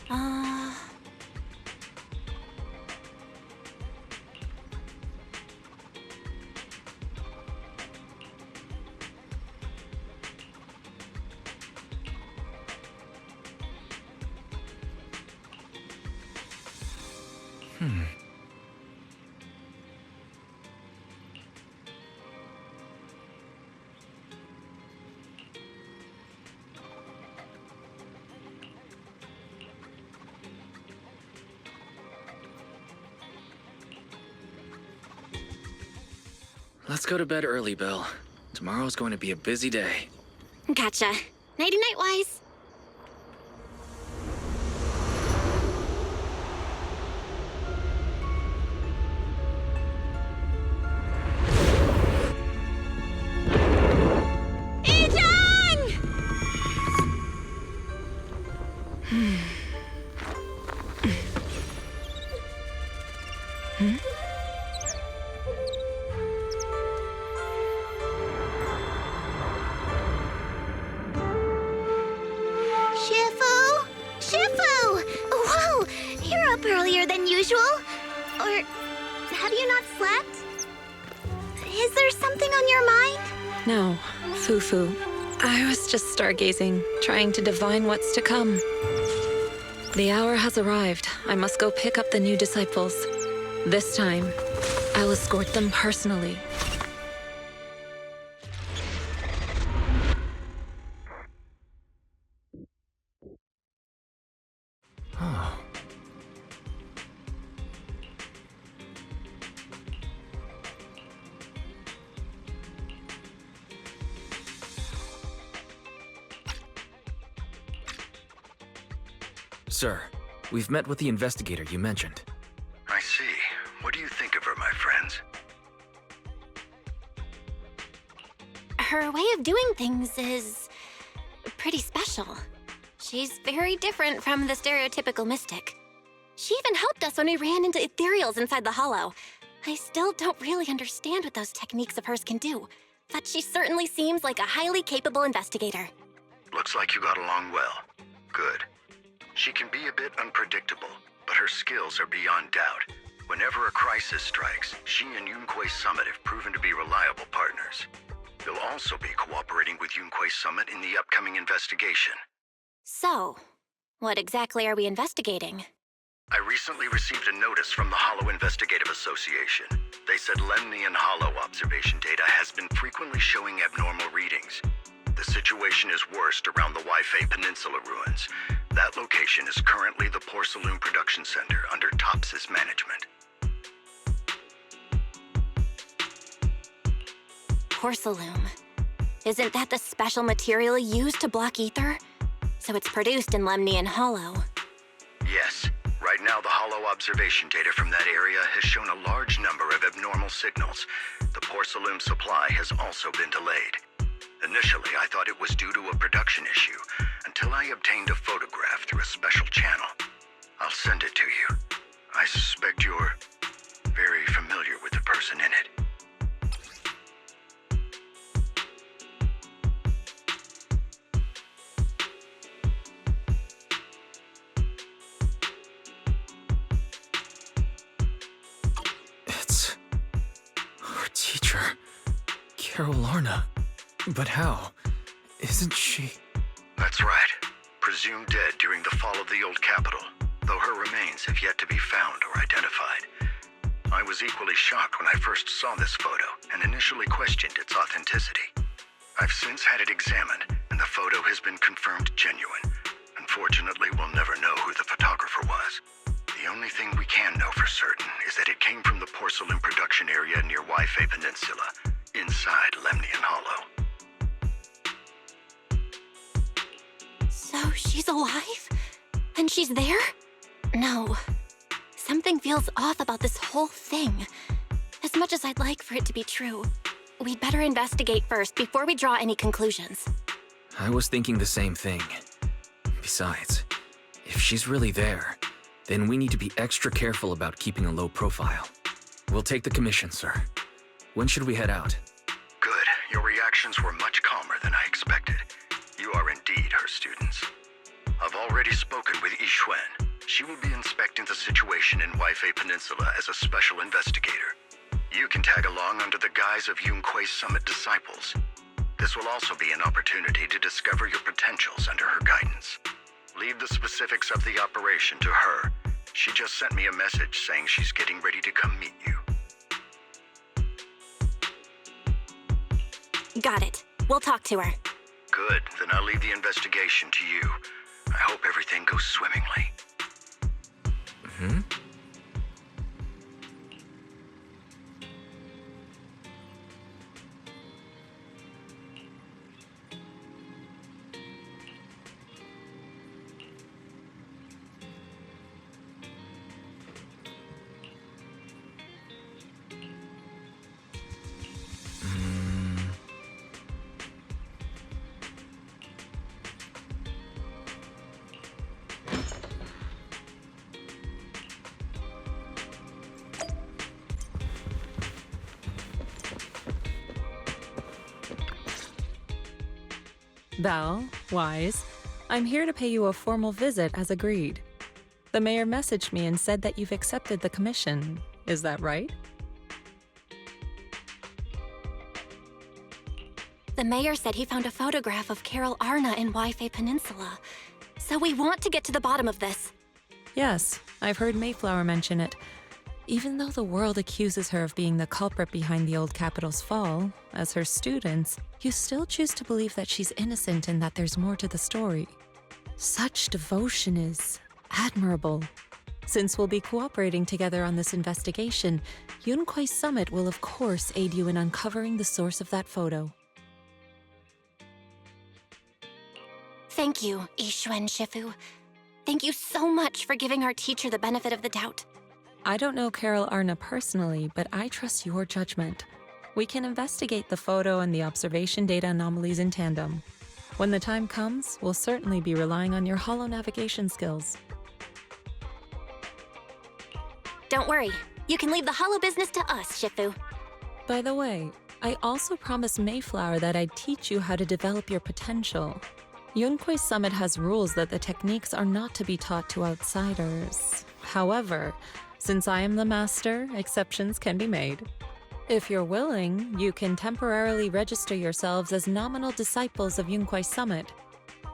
Uh... Let's go to bed early, Bill. Tomorrow's going to be a busy day. Gotcha. Nighty-night, Wise. Earlier than usual? Or have you not slept? Is there something on your mind? No, Fufu. I was just stargazing, trying to divine what's to come. The hour has arrived. I must go pick up the new disciples. This time, I'll escort them personally. Sir, we've met with the investigator you mentioned. I see. What do you think of her, my friends? Her way of doing things is pretty special. She's very different from the stereotypical mystic. She even helped us when we ran into ethereals inside the hollow. I still don't really understand what those techniques of hers can do, but she certainly seems like a highly capable investigator. Looks like you got along well. Good. She can be a bit unpredictable, but her skills are beyond doubt. Whenever a crisis strikes, she and Yunquei Summit have proven to be reliable partners. They'll also be cooperating with Yunquei Summit in the upcoming investigation. So, what exactly are we investigating? I recently received a notice from the Hollow Investigative Association. They said Lemnian Hollow observation data has been frequently showing abnormal readings. The situation is worst around the Waifei Peninsula ruins. That location is currently the Porcelain Production Center under Tops's management. Porcelain. Isn't that the special material used to block ether? So it's produced in Lemnian Hollow. Yes. Right now, the Hollow observation data from that area has shown a large number of abnormal signals. The porcelain supply has also been delayed. Initially, I thought it was due to a production issue, until I obtained a photograph through a special channel. I'll send it to you. I suspect you're very familiar with the person in it. It's our teacher, Carolarna. But how? Isn't she? That's right. Presumed dead during the fall of the old capital, though her remains have yet to be found or identified. I was equally shocked when I first saw this photo and initially questioned its authenticity. I've since had it examined, and the photo has been confirmed genuine. Unfortunately, we'll never know who the photographer was. The only thing we can know for certain is that it came from the porcelain production area near Waifei Peninsula, inside Lemnian Hollow. So she's alive? And she's there? No. Something feels off about this whole thing. As much as I'd like for it to be true, we'd better investigate first before we draw any conclusions. I was thinking the same thing. Besides, if she's really there, then we need to be extra careful about keeping a low profile. We'll take the commission, sir. When should we head out? Good. Your reactions were much calmer than I expected. You are indeed her students. I've already spoken with Yixuan. She will be inspecting the situation in Waifei Peninsula as a special investigator. You can tag along under the guise of Yunque's Summit disciples. This will also be an opportunity to discover your potentials under her guidance. Leave the specifics of the operation to her. She just sent me a message saying she's getting ready to come meet you. Got it. We'll talk to her. Good, then I'll leave the investigation to you. I hope everything goes swimmingly. Hmm? Belle, Wise, I'm here to pay you a formal visit as agreed. The mayor messaged me and said that you've accepted the commission. Is that right? The mayor said he found a photograph of Carol Arna in Waifei Peninsula. So we want to get to the bottom of this. Yes, I've heard Mayflower mention it. Even though the world accuses her of being the culprit behind the old capital's fall, as her students, you still choose to believe that she's innocent and that there's more to the story. Such devotion is admirable. Since we'll be cooperating together on this investigation, Yunque's Summit will of course aid you in uncovering the source of that photo. Thank you, Yixuan Shifu. Thank you so much for giving our teacher the benefit of the doubt. I don't know Carol Arna personally, but I trust your judgment. We can investigate the photo and the observation data anomalies in tandem. When the time comes, we'll certainly be relying on your holo navigation skills. Don't worry. You can leave the holo business to us, Shifu. By the way, I also promised Mayflower that I'd teach you how to develop your potential. Yunque's Summit has rules that the techniques are not to be taught to outsiders. However, since I am the master, exceptions can be made. If you're willing, you can temporarily register yourselves as nominal disciples of Yunque's Summit.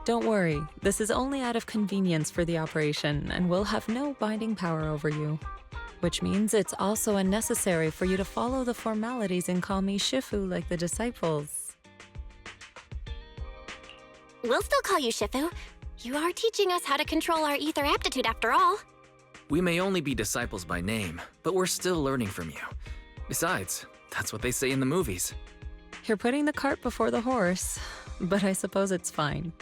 Don't worry, this is only out of convenience for the operation and will have no binding power over you. Which means it's also unnecessary for you to follow the formalities and call me Shifu like the disciples. We'll still call you Shifu. You are teaching us how to control our ether aptitude after all. We may only be disciples by name, but we're still learning from you. Besides, that's what they say in the movies. You're putting the cart before the horse, but I suppose it's fine.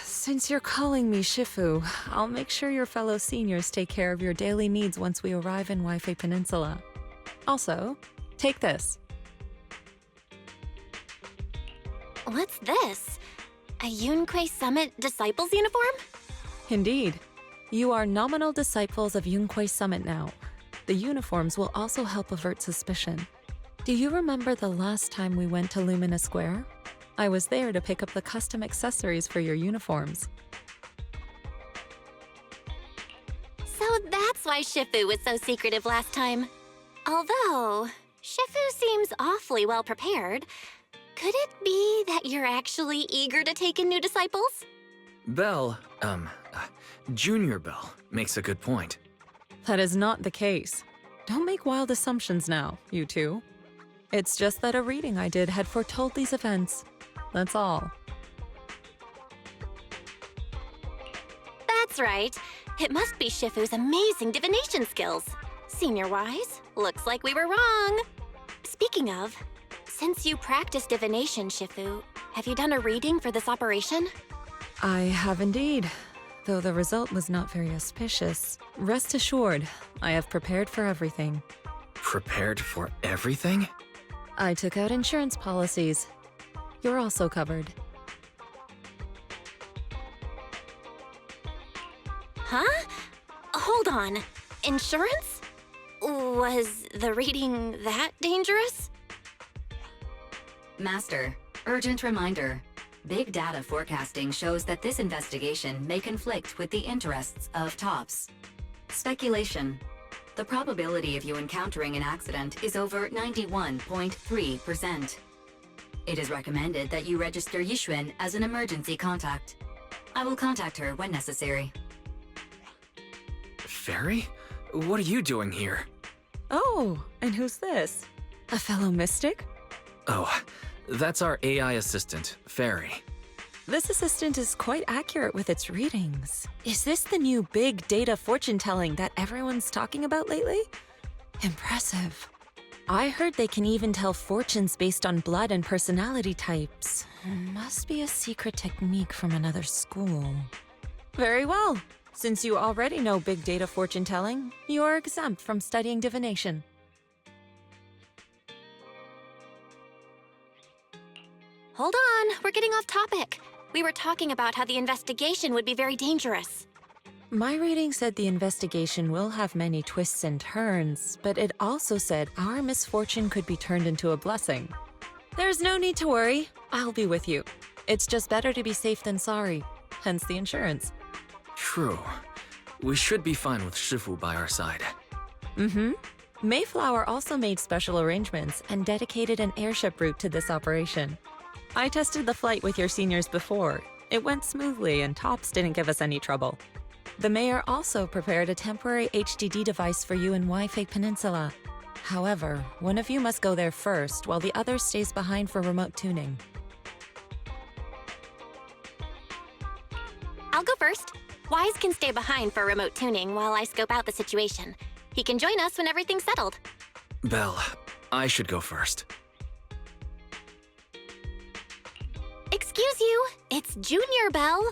Since you're calling me Shifu, I'll make sure your fellow seniors take care of your daily needs once we arrive in Waifei Peninsula. Also, take this. What's this? A Yunque Summit Disciples uniform? Indeed. You are nominal disciples of Yunque's Summit now. The uniforms will also help avert suspicion. Do you remember the last time we went to Lumina Square? I was there to pick up the custom accessories for your uniforms. So that's why Shifu was so secretive last time. Although, Shifu seems awfully well prepared. Could it be that you're actually eager to take in new disciples? Belle, Junior Belle, makes a good point. That is not the case. Don't make wild assumptions now, you two. It's just that a reading I did had foretold these events. That's all. That's right. It must be Shifu's amazing divination skills. Senior-wise, looks like we were wrong. Speaking of, since you practice divination, Shifu, have you done a reading for this operation? I have indeed, though the result was not very auspicious. Rest assured, I have prepared for everything. Prepared for everything? I took out insurance policies. You're also covered. Huh? Hold on. Insurance? Was the reading that dangerous? Master, urgent reminder. Big data forecasting shows that this investigation may conflict with the interests of TOPS. Speculation. The probability of you encountering an accident is over 91.3%. It is recommended that you register Yixuan as an emergency contact. I will contact her when necessary. Fairy? What are you doing here? Oh, and who's this? A fellow mystic? Oh, that's our AI assistant, Fairy. This assistant is quite accurate with its readings. Is this the new big data fortune-telling that everyone's talking about lately? Impressive. I heard they can even tell fortunes based on blood and personality types. Must be a secret technique from another school. Very well. Since you already know big data fortune-telling, you are exempt from studying divination. Hold on, we're getting off topic. We were talking about how the investigation would be very dangerous. My reading said the investigation will have many twists and turns, but it also said our misfortune could be turned into a blessing. There's no need to worry. I'll be with you. It's just better to be safe than sorry, hence the insurance. True. We should be fine with Shifu by our side. Mm-hmm. Mayflower also made special arrangements and dedicated an airship route to this operation. I tested the flight with your seniors before. It went smoothly and TOPS didn't give us any trouble. The mayor also prepared a temporary HDD device for you in Wi-Fi Peninsula. However, one of you must go there first while the other stays behind for remote tuning. I'll go first. Wise can stay behind for remote tuning while I scope out the situation. He can join us when everything's settled. Belle, I should go first. Excuse you, it's Junior Belle.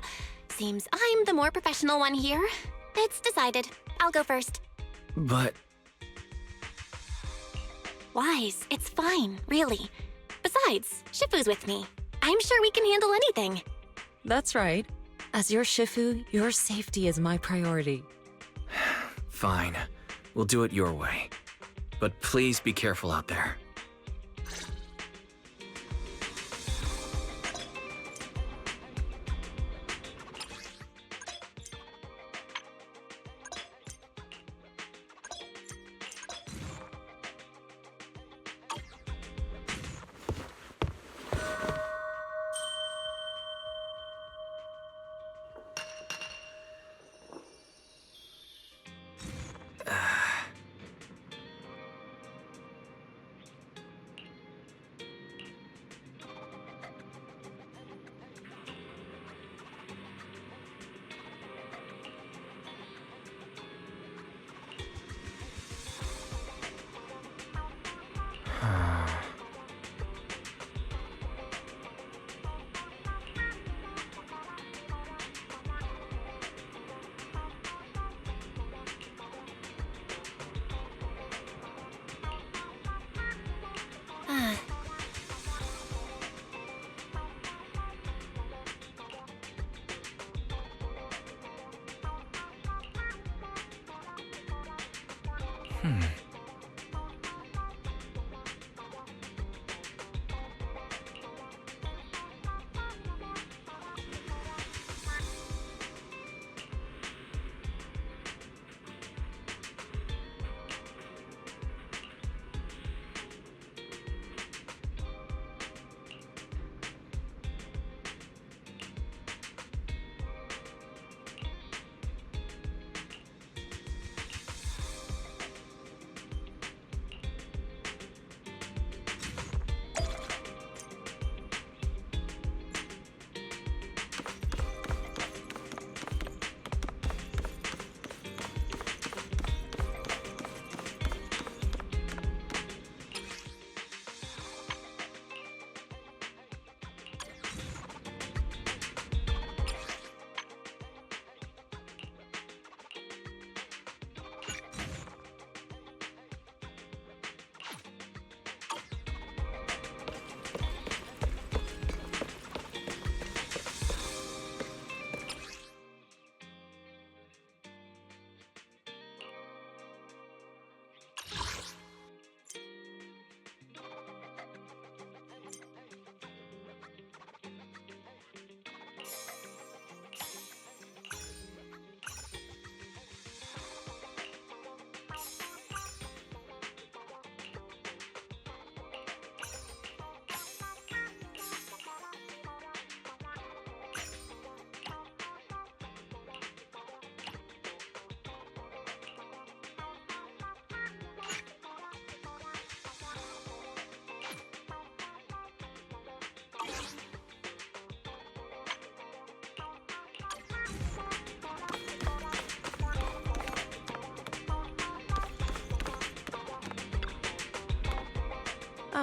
Seems I'm the more professional one here. It's decided. I'll go first. But... Wise, it's fine, really. Besides, Shifu's with me. I'm sure we can handle anything. That's right. As your Shifu, your safety is my priority. Fine. We'll do it your way. But please be careful out there.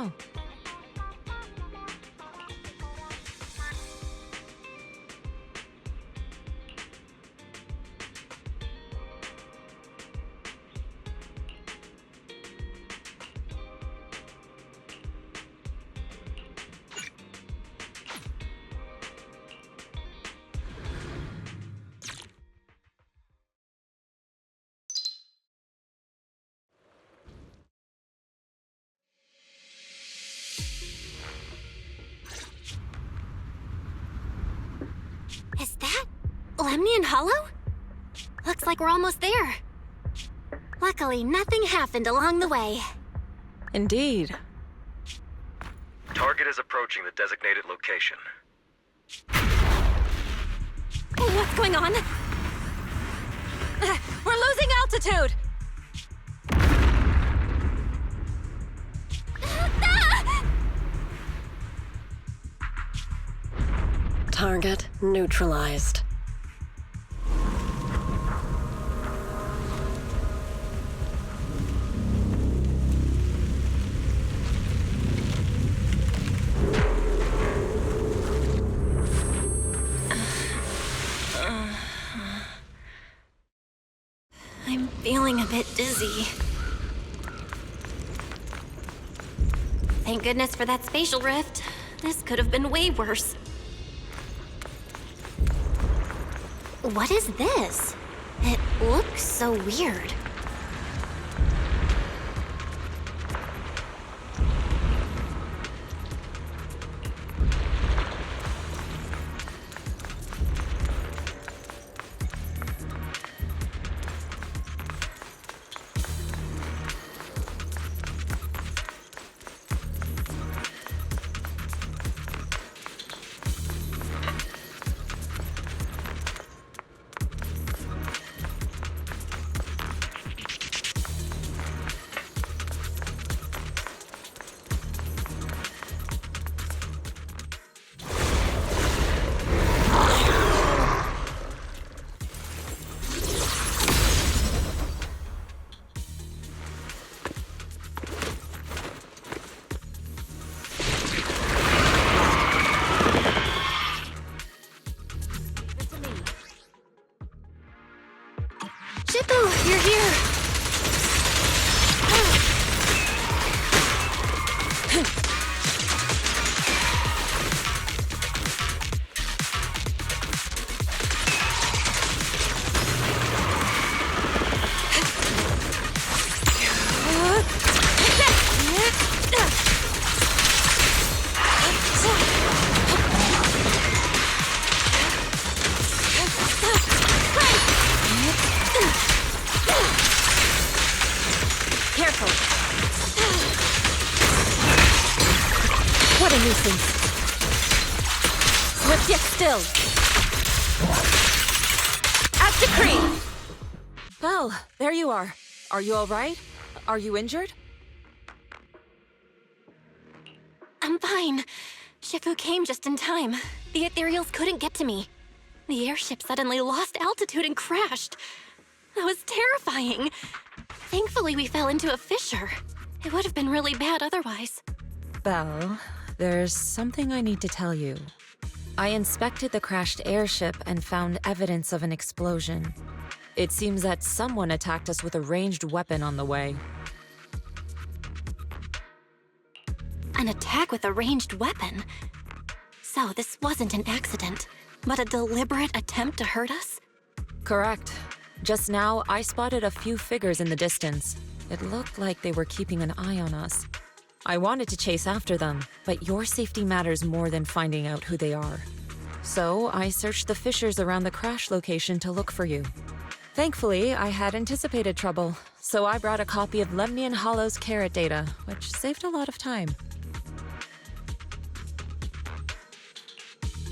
now. Is that Lemnian Hollow? Looks like we're almost there. Luckily, nothing happened along the way. Indeed. Target is approaching the designated location. What's going on? We're losing altitude! Target neutralized. I'm feeling a bit dizzy. Thank goodness for that spatial rift. This could have been way worse. What is this? It looks so weird. Jufufu, you're here! Careful. What a nuisance. Swift yet still. As decreed. Well, there you are. Are you all right? Are you injured? I'm fine. Jufufu came just in time. The ethereals couldn't get to me. The airship suddenly lost altitude and crashed. That was terrifying. Thankfully, we fell into a fissure. It would have been really bad otherwise. Belle, there's something I need to tell you. I inspected the crashed airship and found evidence of an explosion. It seems that someone attacked us with a ranged weapon on the way. An attack with a ranged weapon? So this wasn't an accident, but a deliberate attempt to hurt us? Correct. Just now, I spotted a few figures in the distance. It looked like they were keeping an eye on us. I wanted to chase after them, but your safety matters more than finding out who they are. So I searched the fissures around the crash location to look for you. Thankfully, I had anticipated trouble, so I brought a copy of Lemnian Hollow's carrot data, which saved a lot of time.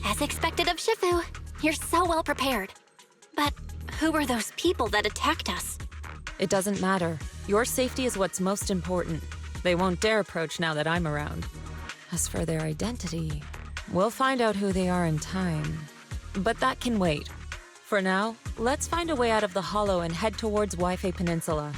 As expected of Jufufu, you're so well prepared. But who were those people that attacked us? It doesn't matter. Your safety is what's most important. They won't dare approach now that I'm around. As for their identity, we'll find out who they are in time. But that can wait. For now, let's find a way out of the hollow and head towards Wi-Fi Peninsula.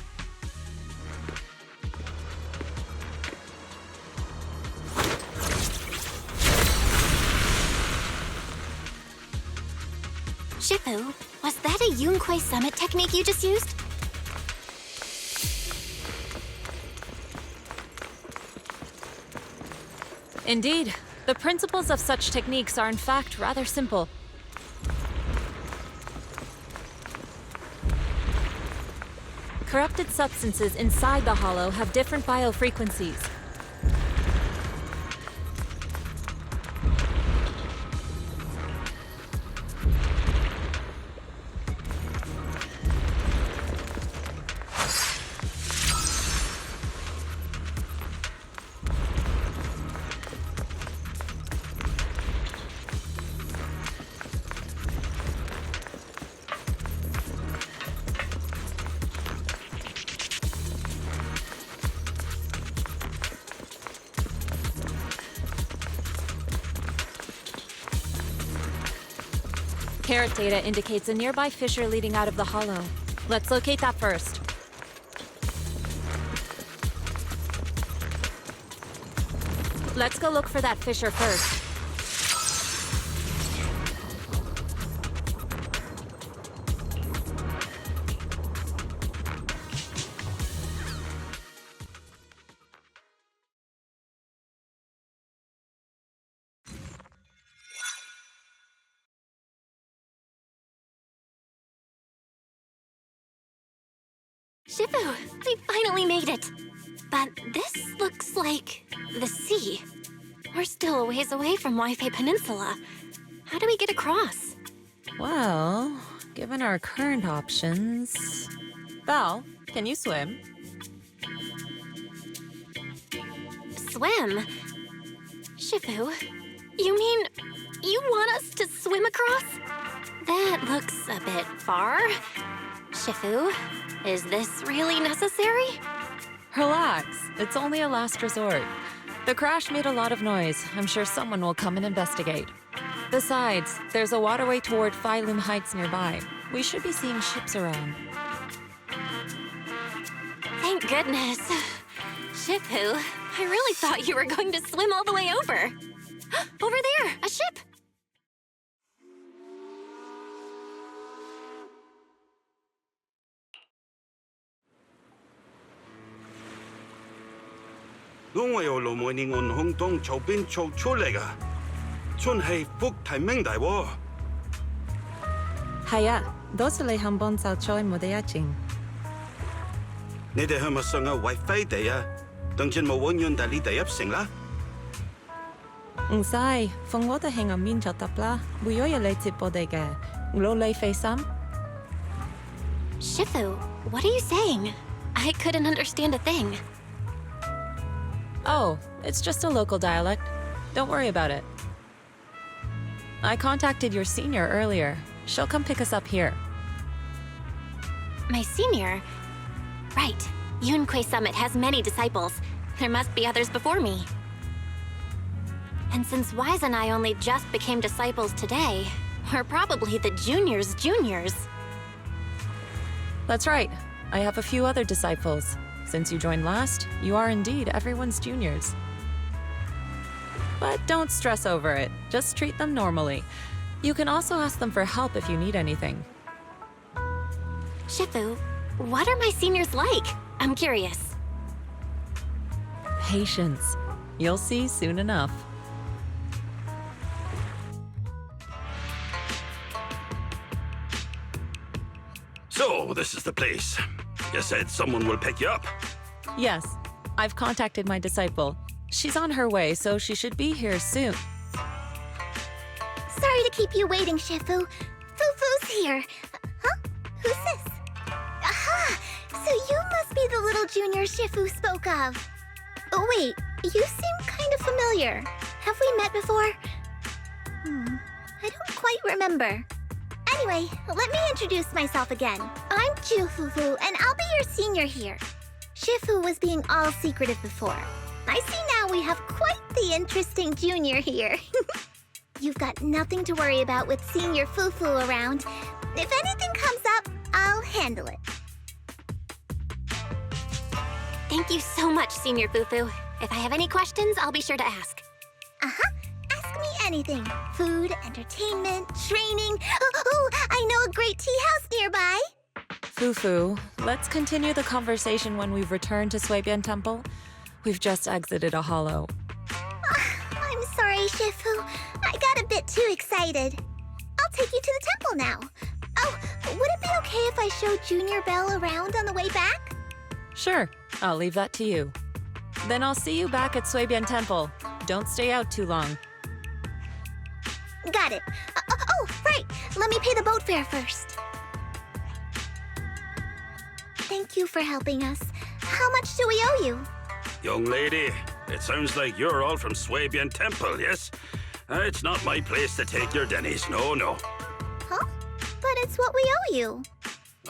Shifu, was that a Yunquei Summit technique you just used? Indeed. The principles of such techniques are in fact rather simple. Corrupted substances inside the hollow have different biofrequencies. Carrot data indicates a nearby fissure leading out of the hollow. Let's locate that first. Let's go look for that fissure first. Shifu, we finally made it! But this looks like the sea. We're still a ways away from Wi-Fi Peninsula. How do we get across? Well, given our current options... Val, can you swim? Swim? Shifu, you mean you want us to swim across? That looks a bit far. Shifu, is this really necessary? Relax, it's only a last resort. The crash made a lot of noise. I'm sure someone will come and investigate. Besides, there's a waterway toward Phylum Heights nearby. We should be seeing ships around. Thank goodness. Shifu, I really thought you were going to swim all the way over. Over there, a ship!我由羅梅尼岸空洞周邊走出嚟噶，真係福太明大喎。係啊，多謝你肯幫手載我哋一程。你哋係咪想要 WiFi 地啊？等陣冇揾人帶你哋入城啦。唔使，放我哋喺入面就得啦，會有人嚟接我哋嘅，攞你費心。Shifu, what are you saying? I couldn't understand a thing. Oh, it's just a local dialect. Don't worry about it. I contacted your senior earlier. She'll come pick us up here. My senior? Right. Yunquei Summit has many disciples. There must be others before me. And since Wise and I only just became disciples today, we're probably the juniors' juniors. That's right. I have a few other disciples. Since you joined last, you are indeed everyone's juniors. But don't stress over it. Just treat them normally. You can also ask them for help if you need anything. Shifu, what are my seniors like? I'm curious. Patience. You'll see soon enough. So, this is the place. You said someone will pick you up. Yes, I've contacted my disciple. She's on her way, so she should be here soon. Sorry to keep you waiting, Shifu. Fufu's here. Huh? Who's this? Aha! So you must be the little junior Shifu spoke of. Oh, wait, you seem kind of familiar. Have we met before? I don't quite remember. Anyway, let me introduce myself again. I'm Jufufu, and I'll be your senior here. Shifu was being all secretive before. I see now we have quite the interesting junior here. You've got nothing to worry about with Senior Fufu around. If anything comes up, I'll handle it. Thank you so much, Senior Fufu. If I have any questions, I'll be sure to ask. Uh-huh. Ask me anything. Food, entertainment, training. Oh, I know a great tea house nearby. Fufu, let's continue the conversation when we've returned to Suibian Temple. We've just exited a hollow. I'm sorry, Shifu. I got a bit too excited. I'll take you to the temple now. Oh, would it be okay if I showed Junior Belle around on the way back? Sure, I'll leave that to you. Then I'll see you back at Suibian Temple. Don't stay out too long. Got it. Oh, right. Let me pay the boat fare first. Thank you for helping us. How much do we owe you? Young lady, it sounds like you're all from Suibian Temple, yes? It's not my place to take your dennies, no. Huh? But it's what we owe you.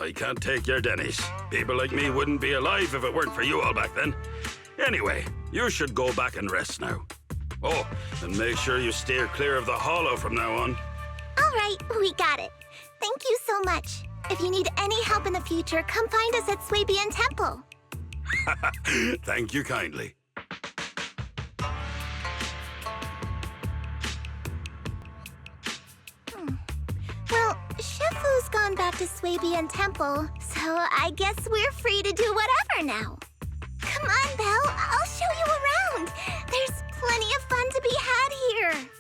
I can't take your dennies. People like me wouldn't be alive if it weren't for you all back then. Anyway, you should go back and rest now. Oh, and make sure you steer clear of the hollow from now on. All right, we got it. Thank you so much. If you need any help in the future, come find us at Suibian Temple. Thank you kindly. Well, Shifu's gone back to Suibian Temple, so I guess we're free to do whatever now. Come on, Belle, I'll show you around. There's plenty of fun to be had here.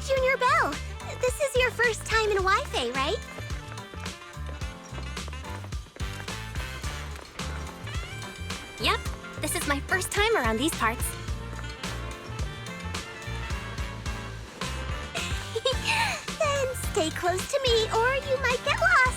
Junior Belle, this is your first time in Wi-Fi, right? Yep, this is my first time around these parts. Then stay close to me or you might get lost.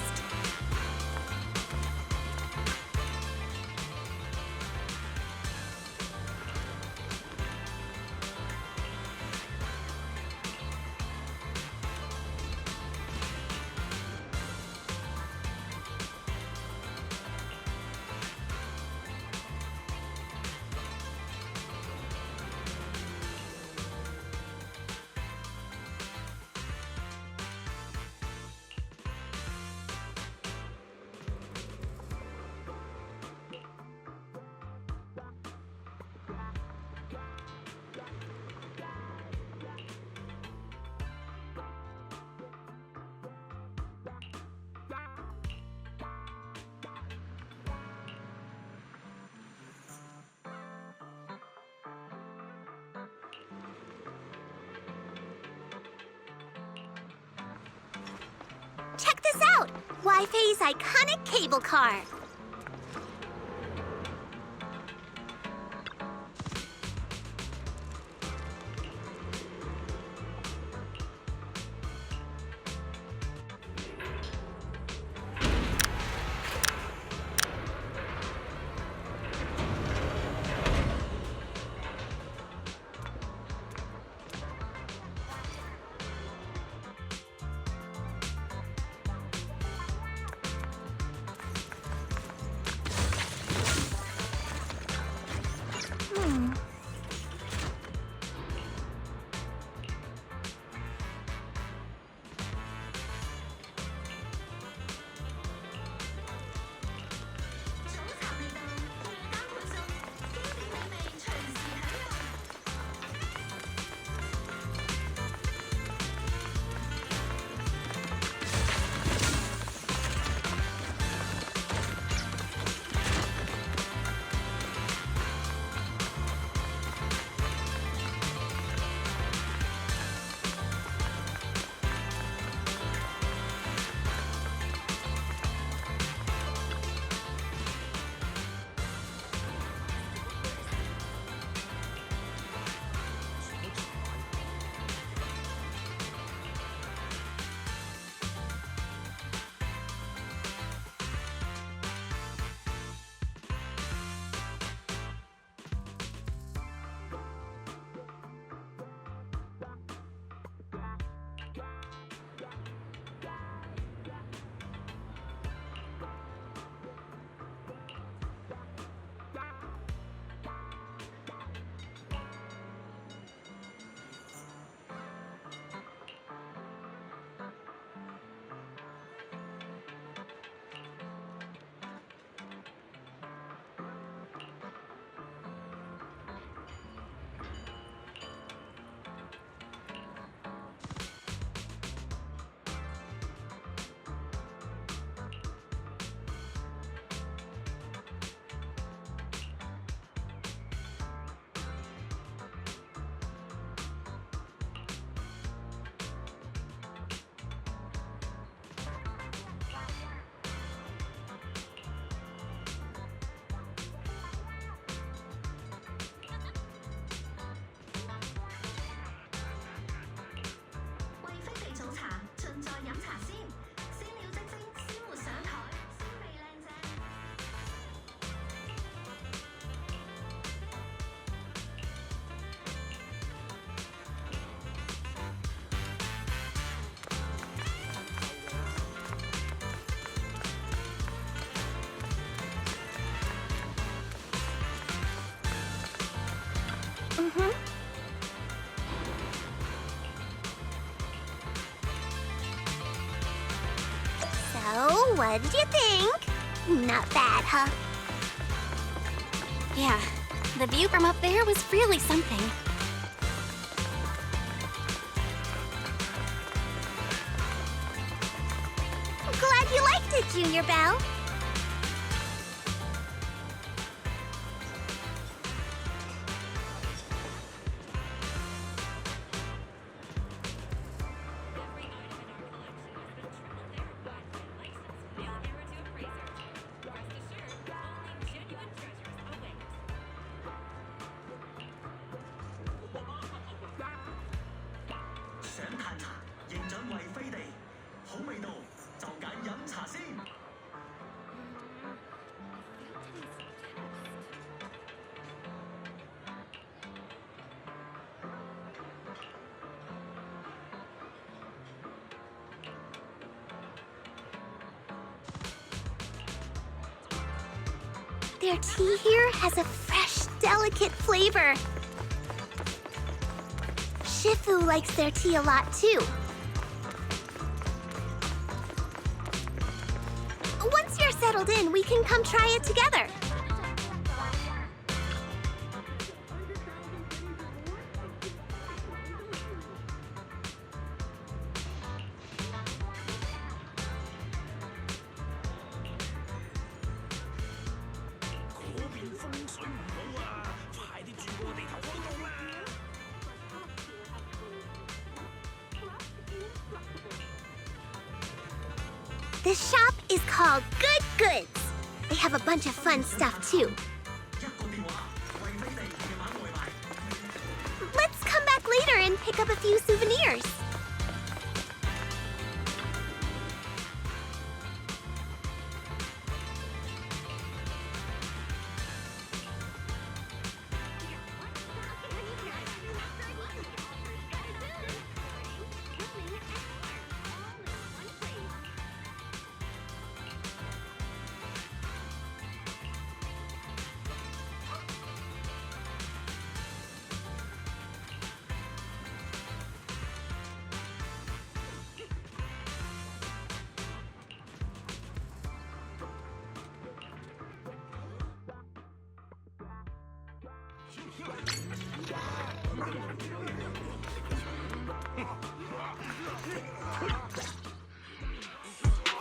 Check this out! Wi-Fi's iconic cable car. So, what did you think? Not bad, huh? Yeah, the view from up there was really something. Glad you liked it, Junior Belle. Their tea here has a fresh, delicate flavor. Shifu likes their tea a lot, too. Once you're settled in, we can come try it together. This shop is called Good Goods. They have a bunch of fun stuff, too. Let's come back later and pick up a few souvenirs.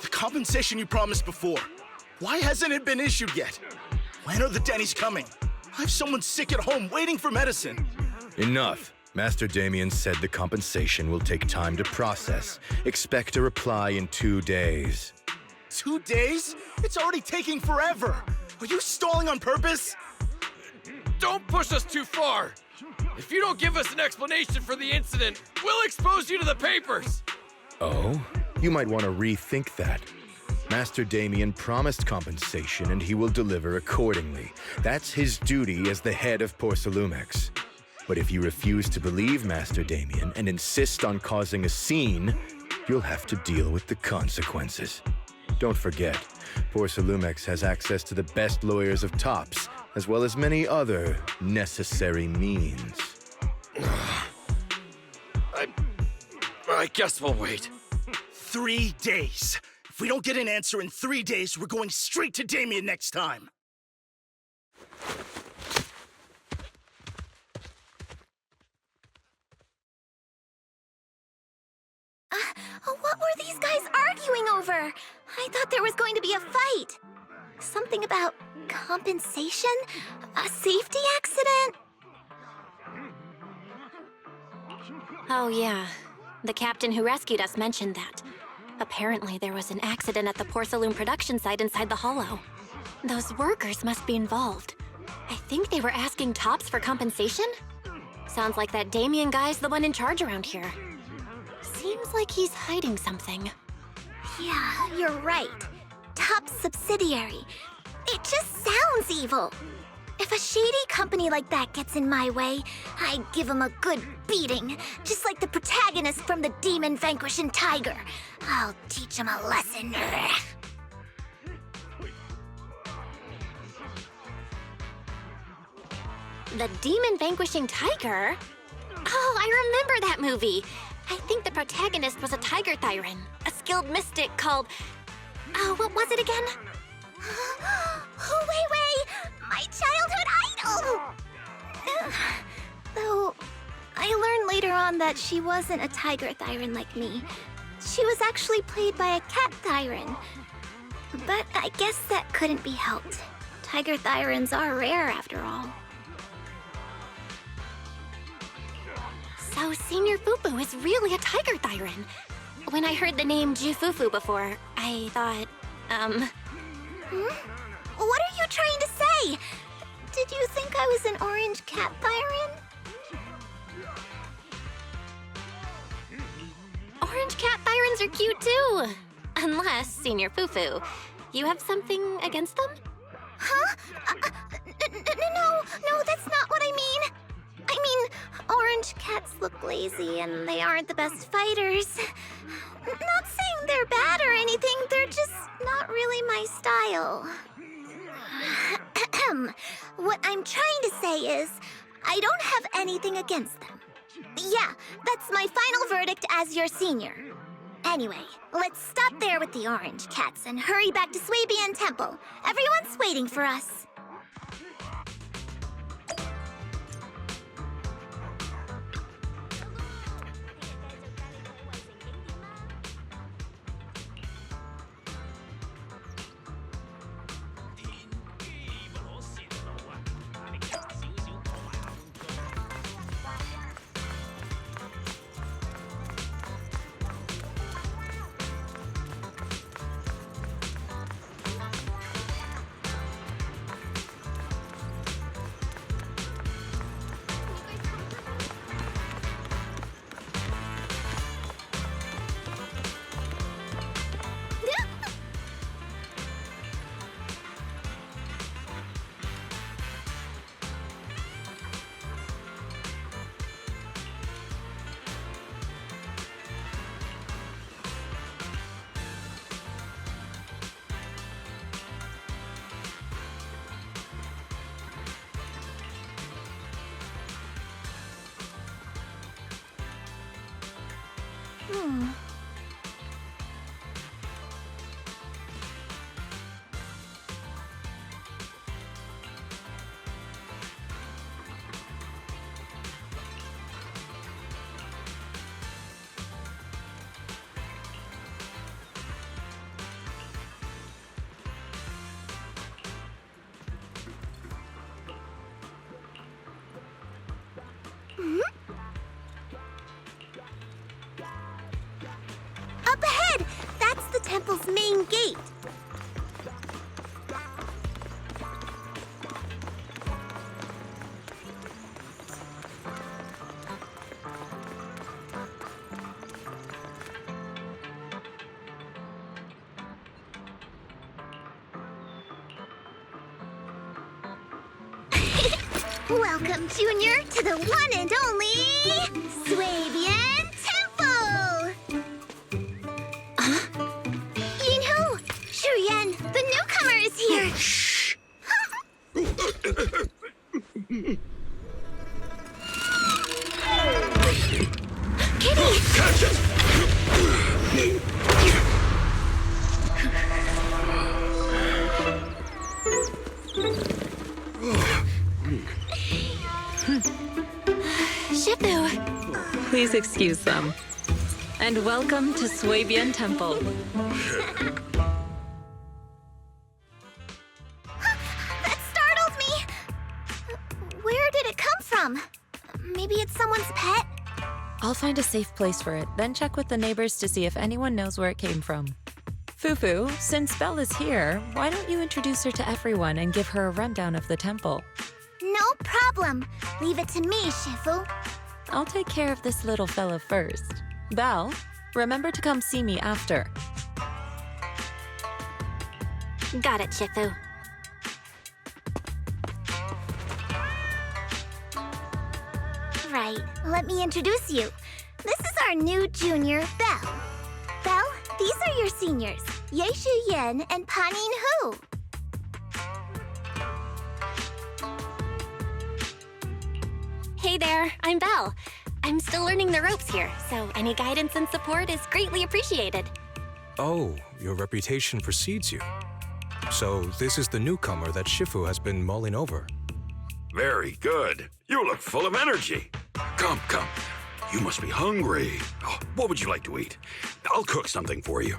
The compensation you promised before. Why hasn't it been issued yet? When are the Denny's coming? I have someone sick at home waiting for medicine. Enough. Master Damien said the compensation will take time to process. Expect a reply in 2 days. 2 days? It's already taking forever. Are you stalling on purpose? Don't push us too far! If you don't give us an explanation for the incident, we'll expose you to the papers! Oh? You might want to rethink that. Master Damien promised compensation and he will deliver accordingly. That's his duty as the head of Porcelumex. But if you refuse to believe Master Damien and insist on causing a scene, you'll have to deal with the consequences. Don't forget, Porcelumex has access to the best lawyers of Tops, as well as many other necessary means. I guess we'll wait. 3 days. If we don't get an answer in 3 days, we're going straight to Damien next time. What were these guys arguing over? I thought there was going to be a fight. Something about compensation? A safety accident? Oh, yeah. The captain who rescued us mentioned that. Apparently, there was an accident at the porcelain production site inside the hollow. Those workers must be involved. I think they were asking Tops for compensation? Sounds like that Damien guy's the one in charge around here. Seems like he's hiding something. Yeah, you're right. Top's subsidiary. It just sounds evil. If a shady company like that gets in my way, I give them a good beating, just like the protagonist from the Demon Vanquishing Tiger. I'll teach them a lesson. The demon vanquishing tiger? Oh, I remember that movie. I think the protagonist was a tiger thyran, a skilled mystic called... Oh, what was it again? Wait! My childhood idol! Though, I learned later on that she wasn't a tiger thyran like me. She was actually played by a cat thyran. But I guess that couldn't be helped. Tiger thyrans are rare after all. So Senior Fufu is really a tiger thyran. When I heard the name jufufu before, I thought, What are you trying to say? Did you think I was an orange cat thyran? Orange cat thyrans are cute too. Unless, Senior Fufu, you have something against them? Huh? No, that's not what I mean. I mean, orange cats look lazy and they aren't the best fighters. Not saying they're bad or anything, they're just not really my style. What I'm trying to say is, I don't have anything against them. Yeah, that's my final verdict as your senior. Anyway, let's stop there with the orange cats and hurry back to Swabian Temple. Everyone's waiting for us. Up ahead! That's the temple's main gate. Welcome, Junior, to the one and only Swabian Temple! Yinhu! Shuyan, the newcomer is here! Shh! Kitty! Catch it! Shifu! Please excuse them. And welcome to Swabian Temple. That startled me! Where did it come from? Maybe it's someone's pet? I'll find a safe place for it, then check with the neighbors to see if anyone knows where it came from. Fufu, since Belle is here, why don't you introduce her to everyone and give her a rundown of the temple? No problem. Leave it to me, Shifu. I'll take care of this little fella first. Belle, remember to come see me after. Got it, Shifu. Right, let me introduce you. This is our new junior, Belle. Belle, these are your seniors, Yixuan and panyinhu. Hey there, I'm Belle. I'm still learning the ropes here, so any guidance and support is greatly appreciated. Oh, your reputation precedes you. So this is the newcomer that Shifu has been mulling over. Very good. You look full of energy. Come. You must be hungry. Oh, what would you like to eat? I'll cook something for you.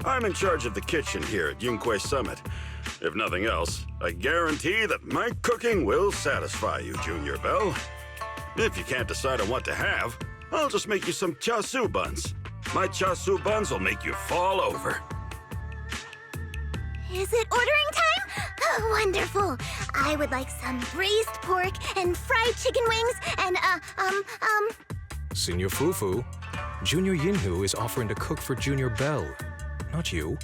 I'm in charge of the kitchen here at Yunquay Summit. If nothing else, I guarantee that my cooking will satisfy you, Junior Belle. If you can't decide on what to have, I'll just make you some chasu buns. My chasu buns will make you fall over. Is it ordering time? Oh, wonderful. I would like some braised pork and fried chicken wings and, Senior Fufu, Junior Yinhu is offering to cook for Junior Belle, not you.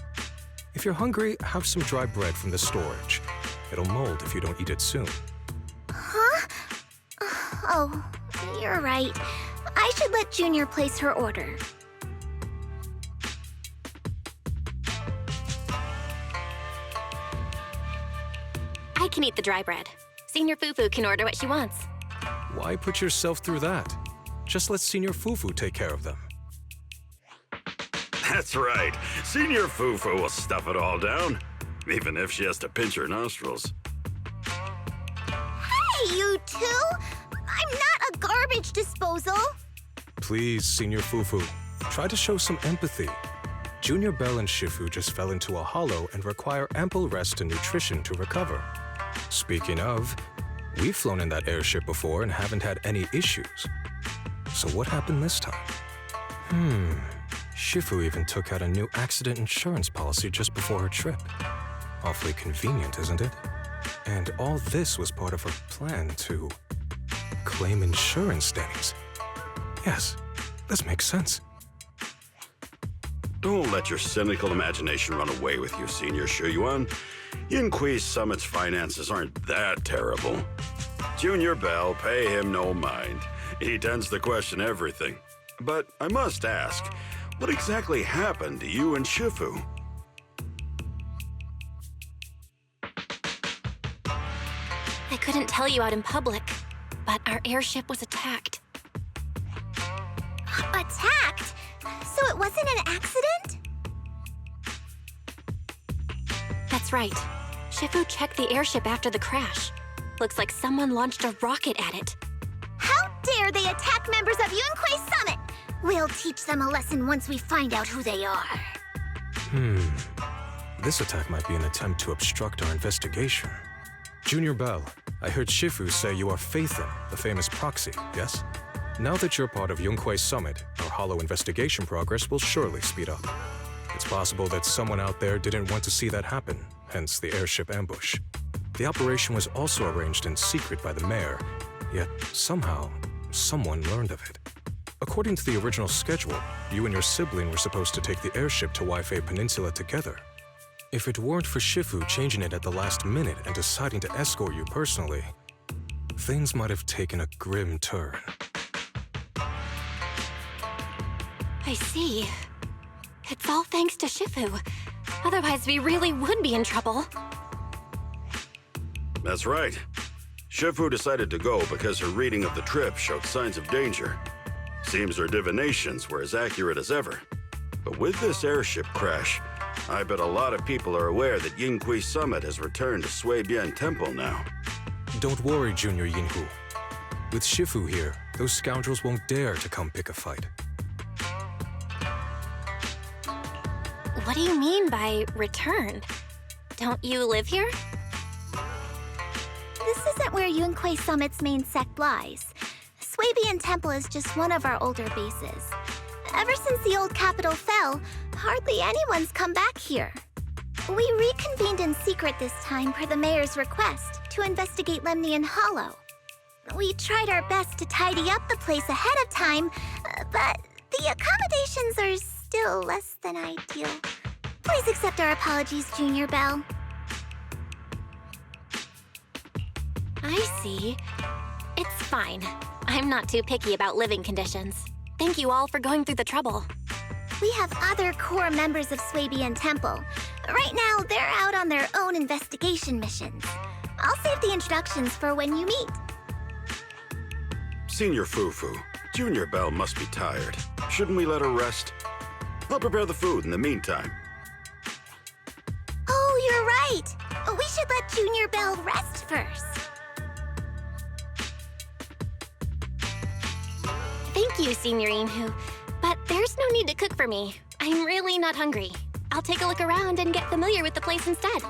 If you're hungry, have some dry bread from the storage. It'll mold if you don't eat it soon. Huh? Oh, you're right. I should let Junior place her order. I can eat the dry bread. Senior Fufu can order what she wants. Why put yourself through that? Just let Senior Fufu take care of them. That's right. Senior Fufu will stuff it all down, even if she has to pinch her nostrils. Hey, you two! I'm not a garbage disposal! Please, Senior Fufu, try to show some empathy. Junior Belle and Shifu just fell into a hollow and require ample rest and nutrition to recover. Speaking of, we've flown in that airship before and haven't had any issues. So what happened this time? Shifu even took out a new accident insurance policy just before her trip. Awfully convenient, isn't it? And all this was part of her plan to claim insurance dennies. Yes, this makes sense. Don't let your cynical imagination run away with you, Senior Shuyuan. Yunquay Summit's finances aren't that terrible. Junior Belle, pay him no mind. He tends to question everything. But I must ask, what exactly happened to you and Shifu? I couldn't tell you out in public, but our airship was attacked. Attacked? So it wasn't an accident? That's right. Shifu checked the airship after the crash. Looks like someone launched a rocket at it. How dare they attack members of Yunquay Summit! We'll teach them a lesson once we find out who they are. This attack might be an attempt to obstruct our investigation. Junior Belle, I heard Shifu say you are Faithin, the famous proxy, yes? Now that you're part of Yunquay Summit, our hollow investigation progress will surely speed up. It's possible that someone out there didn't want to see that happen, hence the airship ambush. The operation was also arranged in secret by the mayor, yet somehow, someone learned of it. According to the original schedule, you and your sibling were supposed to take the airship to Waifei Peninsula together. If it weren't for Shifu changing it at the last minute and deciding to escort you personally, things might have taken a grim turn. I see. It's all thanks to Shifu. Otherwise, we really would be in trouble. That's right. Shifu decided to go because her reading of the trip showed signs of danger. Seems her divinations were as accurate as ever. But with this airship crash, I bet a lot of people are aware that Yunquay Summit has returned to Suibian Temple now. Don't worry, Junior Yinhu. With Shifu here, those scoundrels won't dare to come pick a fight. What do you mean by returned? Don't you live here? This isn't where Yunquay Summit's main sect lies. Suibian Temple is just one of our older bases. Ever since the old capital fell, hardly anyone's come back here. We reconvened in secret this time per the mayor's request to investigate Lemnian Hollow. We tried our best to tidy up the place ahead of time, but the accommodations are still less than ideal. Please accept our apologies, Junior Belle. I see. It's fine. I'm not too picky about living conditions. Thank you all for going through the trouble. We have other core members of Suibian Temple. Right now, they're out on their own investigation missions. I'll save the introductions for when you meet. Senior Fufu, Junior Belle must be tired. Shouldn't we let her rest? I'll prepare the food in the meantime. Oh, you're right. We should let Junior Belle rest first. Thank you, Signorinhu. But there's no need to cook for me. I'm really not hungry. I'll take a look around and get familiar with the place instead.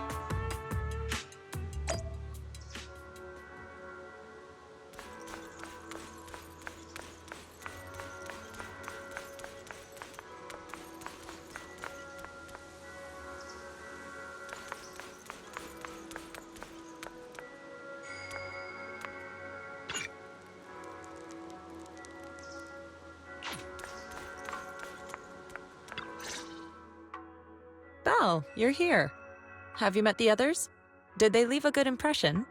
Belle, you're here. Have you met the others? Did they leave a good impression?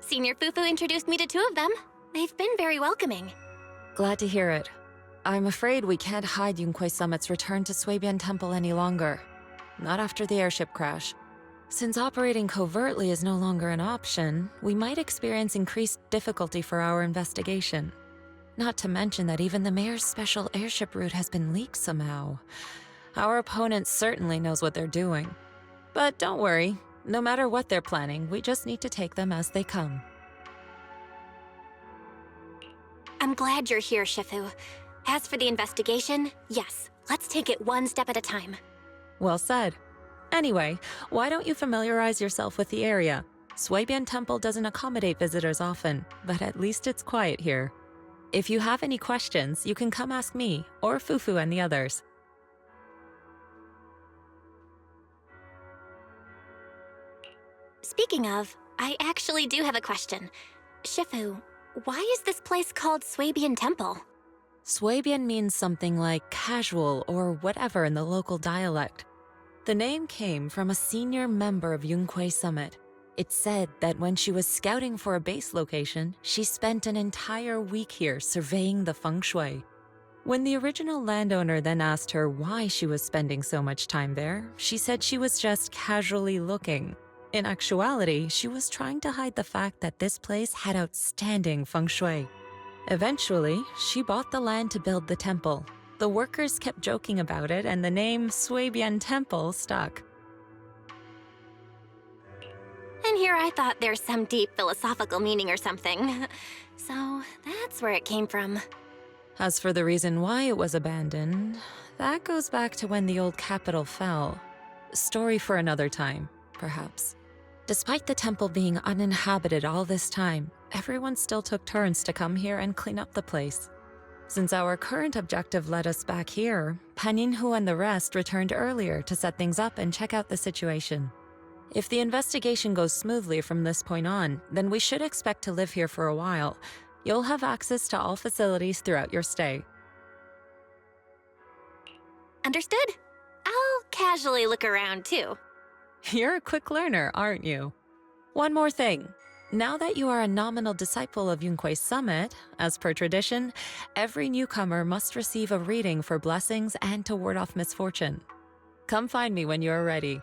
Senior Fufu introduced me to 2 of them. They've been very welcoming. Glad to hear it. I'm afraid we can't hide Yunquay Summit's return to Suibian Temple any longer. Not after the airship crash. Since operating covertly is no longer an option, we might experience increased difficulty for our investigation. Not to mention that even the mayor's special airship route has been leaked somehow. Our opponent certainly knows what they're doing. But don't worry, no matter what they're planning, we just need to take them as they come. I'm glad you're here, Shifu. As for the investigation, yes, let's take it one step at a time. Well said. Anyway, why don't you familiarize yourself with the area? Suibian Temple doesn't accommodate visitors often, but at least it's quiet here. If you have any questions, you can come ask me, or Fufu and the others. Speaking of, I actually do have a question. Shifu, why is this place called Suibian Temple? Suibian means something like casual or whatever in the local dialect. The name came from a senior member of Yunquay Summit. It's said that when she was scouting for a base location, she spent an entire week here surveying the feng shui. When the original landowner then asked her why she was spending so much time there, she said she was just casually looking. In actuality, she was trying to hide the fact that this place had outstanding feng shui. Eventually, she bought the land to build the temple. The workers kept joking about it, and the name Suibian Temple stuck. And here I thought there's some deep philosophical meaning or something. So that's where it came from. As for the reason why it was abandoned, that goes back to when the old capital fell. Story for another time, perhaps. Despite the temple being uninhabited all this time, everyone still took turns to come here and clean up the place. Since our current objective led us back here, Panyinhu and the rest returned earlier to set things up and check out the situation. If the investigation goes smoothly from this point on, then we should expect to live here for a while. You'll have access to all facilities throughout your stay. Understood? I'll casually look around too. You're a quick learner, aren't you? One more thing. Now that you are a nominal disciple of Yunquay Summit, as per tradition, every newcomer must receive a reading for blessings and to ward off misfortune. Come find me when you are ready.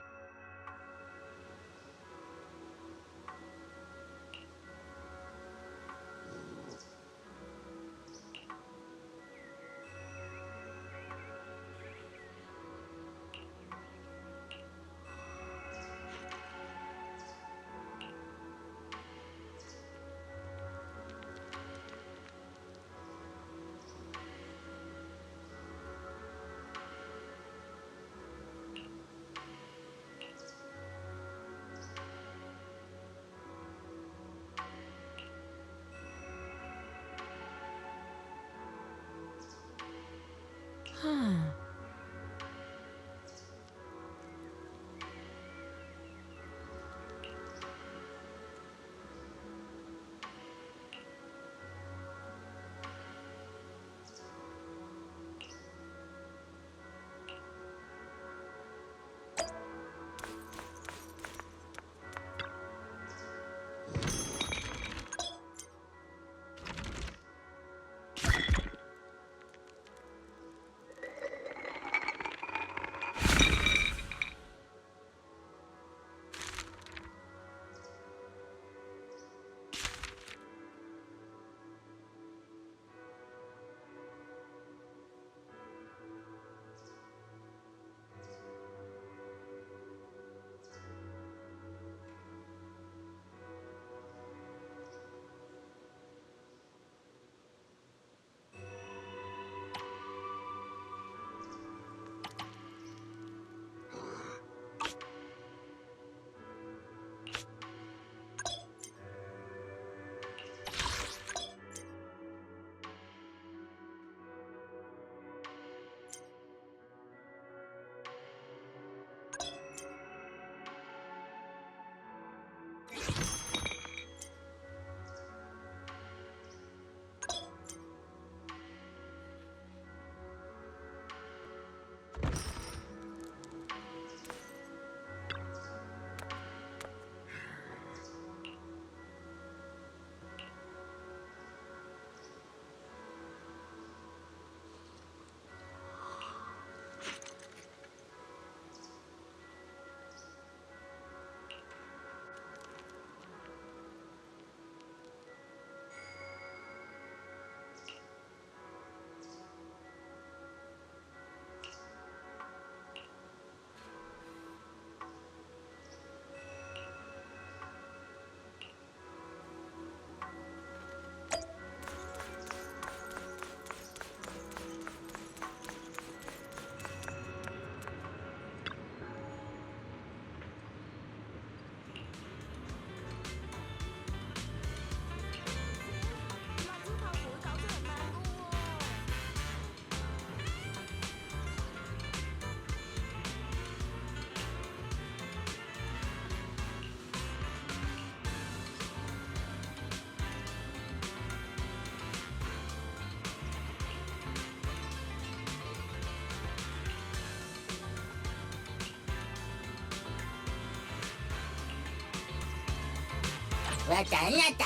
我等了的。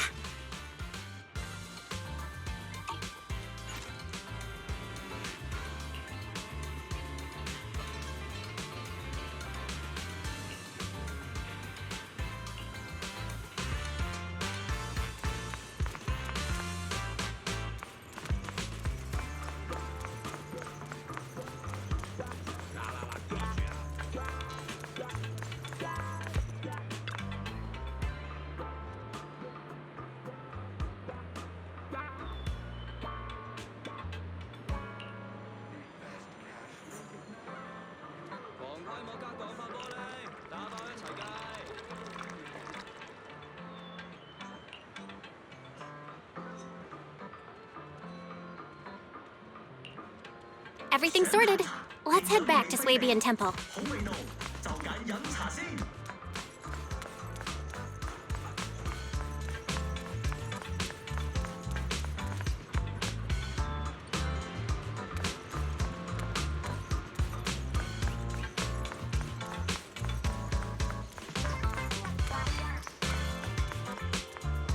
Everything sorted. Let's head back to Swabian Temple.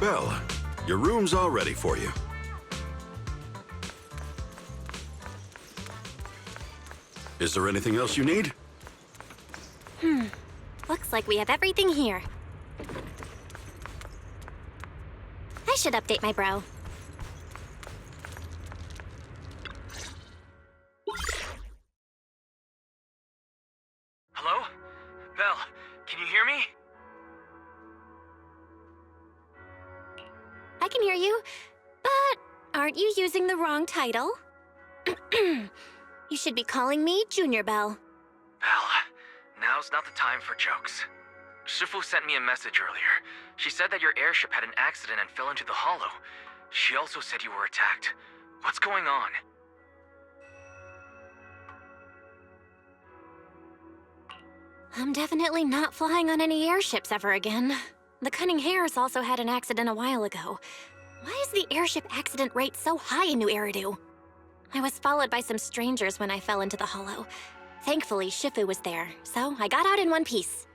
Belle, your room's all ready for you. Is there anything else you need? Looks like we have everything here. I should update my bro. Hello? Belle, can you hear me? I can hear you, but aren't you using the wrong title? You should be calling me Junior Belle. Belle, now's not the time for jokes. Jufufu sent me a message earlier. She said that your airship had an accident and fell into the hollow. She also said you were attacked. What's going on? I'm definitely not flying on any airships ever again. The Cunning Hares also had an accident a while ago. Why is the airship accident rate so high in New Eridu? I was followed by some strangers when I fell into the hollow. Thankfully, Shifu was there, so I got out in one piece.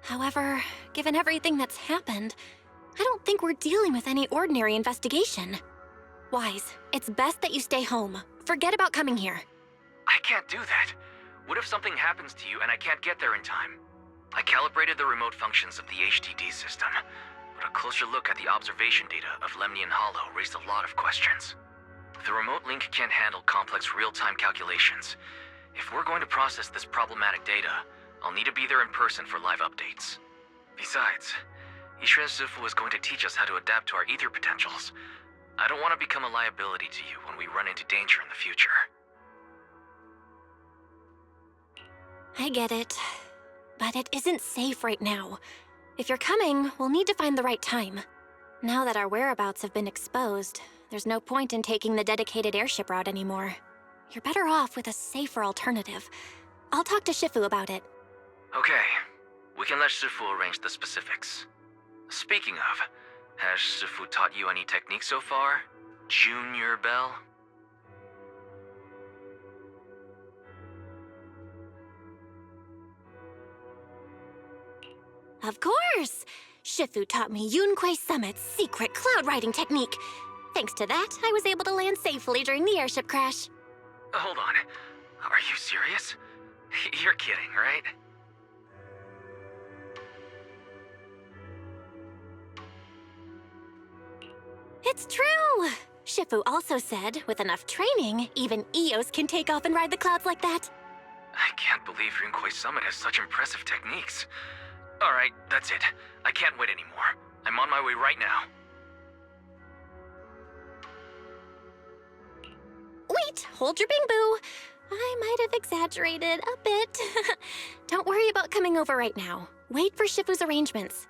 However, given everything that's happened, I don't think we're dealing with any ordinary investigation. Wise, it's best that you stay home. Forget about coming here. I can't do that. What if something happens to you and I can't get there in time? I calibrated the remote functions of the HDD system, but a closer look at the observation data of Lemnian Hollow raised a lot of questions. The remote link can't handle complex real-time calculations. If we're going to process this problematic data, I'll need to be there in person for live updates. Besides, yixuan Jufufu is going to teach us how to adapt to our ether potentials. I don't want to become a liability to you when we run into danger in the future. I get it, but it isn't safe right now. If you're coming, we'll need to find the right time. Now that our whereabouts have been exposed, there's no point in taking the dedicated airship route anymore. You're better off with a safer alternative. I'll talk to Shifu about it. Okay, we can let Jufufu arrange the specifics. Speaking of, has Shifu taught you any techniques so far? Junior Belle? Of course! Shifu taught me Yunquei Summit's secret cloud riding technique. Thanks to that, I was able to land safely during the airship crash. Hold on. Are you serious? You're kidding, right? It's true! Shifu also said, with enough training, even Eos can take off and ride the clouds like that. I can't believe Yunquei Summit has such impressive techniques. Alright, that's it. I can't wait anymore. I'm on my way right now. Wait, hold your bing boo. I might have exaggerated a bit. Don't worry about coming over right now. Wait for Shifu's arrangements.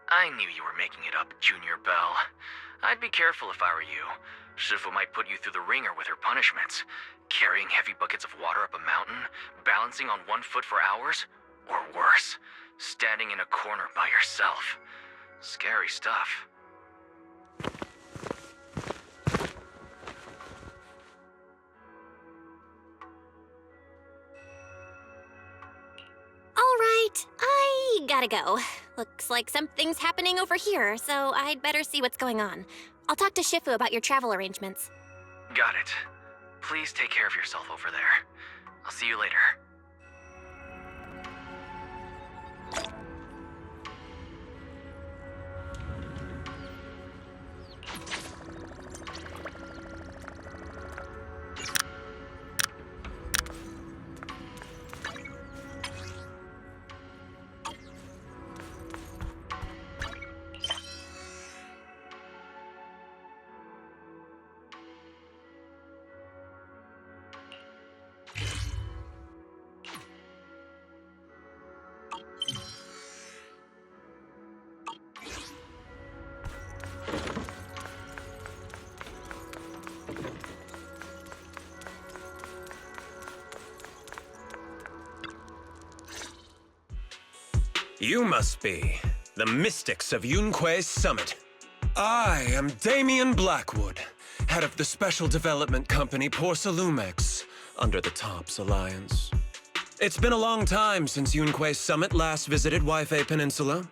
I knew you were making it up, Junior Belle. I'd be careful if I were you. Shifu might put you through the ringer with her punishments. Carrying heavy buckets of water up a mountain, balancing on 1 foot for hours, or worse, standing in a corner by yourself. Scary stuff. All right, I gotta go. Looks like something's happening over here, so I'd better see what's going on. I'll talk to Shifu about your travel arrangements. Got it. Please take care of yourself over there. I'll see you later. You must be the mystics of Yunquei's Summit. I am Damien Blackwood, head of the Special Development Company Porcelumex, under the TOPS Alliance. It's been a long time since Yunquei's Summit last visited Waifei Peninsula.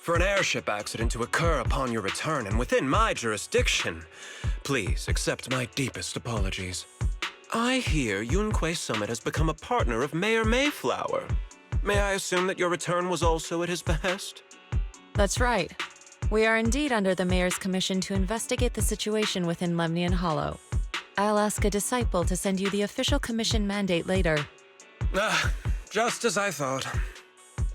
For an airship accident to occur upon your return and within my jurisdiction, please accept my deepest apologies. I hear Yunquei Summit has become a partner of Mayor Mayflower. May I assume that your return was also at his behest? That's right. We are indeed under the Mayor's commission to investigate the situation within Lemnian Hollow. I'll ask a disciple to send you the official commission mandate later. Just as I thought.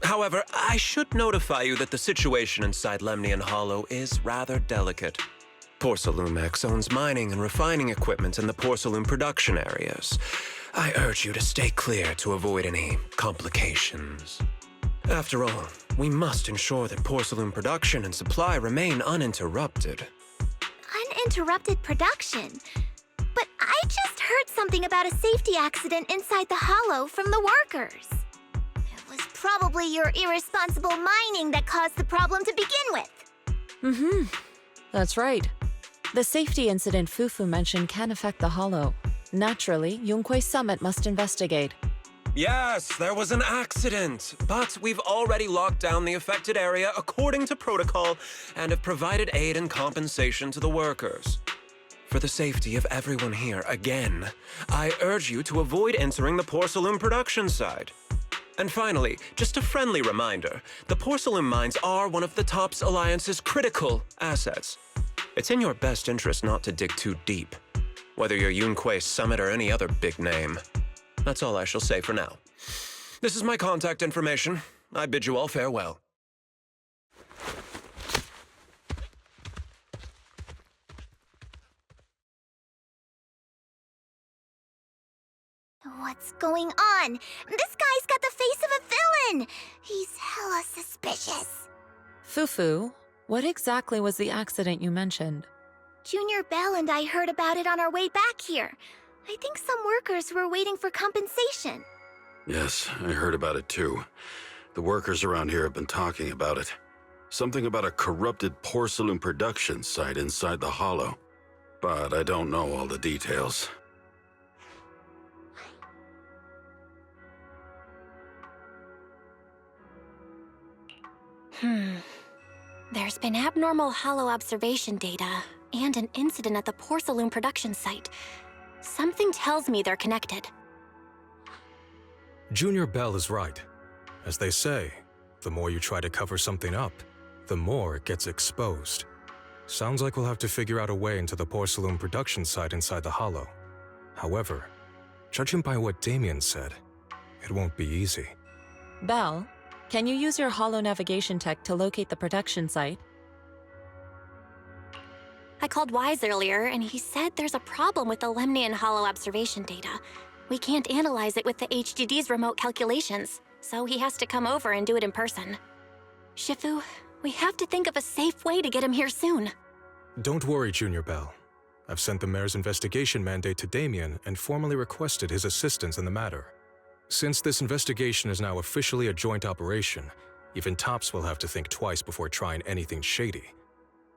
However, I should notify you that the situation inside Lemnian Hollow is rather delicate. Porcelumex owns mining and refining equipment in the porcelain production areas. I urge you to stay clear to avoid any complications. After all, we must ensure that porcelain production and supply remain uninterrupted. Uninterrupted production? But I just heard something about a safety accident inside the hollow from the workers. It was probably your irresponsible mining that caused the problem to begin with. That's right. The safety incident Fufu mentioned can affect the hollow. Naturally, Yunquei Summit must investigate. Yes, there was an accident, but we've already locked down the affected area according to protocol and have provided aid and compensation to the workers. For the safety of everyone here, again, I urge you to avoid entering the porcelain production side. And finally, just a friendly reminder, the porcelain mines are one of the TOPS Alliance's critical assets. It's in your best interest not to dig too deep, whether you're Yunquei Summit or any other big name. That's all I shall say for now. This is my contact information. I bid you all farewell. What's going on? This guy's got the face of a villain! He's hella suspicious. Fufu, what exactly was the accident you mentioned? Junior Belle and I heard about it on our way back here. I think some workers were waiting for compensation. Yes, I heard about it too. The workers around here have been talking about it. Something about a corrupted porcelain production site inside the hollow. But I don't know all the details. There's been abnormal hollow observation data and an incident at the porcelain production site. Something tells me they're connected. Junior Bell is right. As they say, the more you try to cover something up, the more it gets exposed. Sounds like we'll have to figure out a way into the porcelain production site inside the hollow. However, judging by what Damien said, it won't be easy. Bell, can you use your hollow navigation tech to locate the production site? I called Wise earlier, and he said there's a problem with the Lemnian hollow observation data. We can't analyze it with the HDD's remote calculations, so he has to come over and do it in person. Shifu, we have to think of a safe way to get him here soon. Don't worry, Junior Bell. I've sent the mayor's investigation mandate to Damien and formally requested his assistance in the matter. Since this investigation is now officially a joint operation, even Tops will have to think twice before trying anything shady.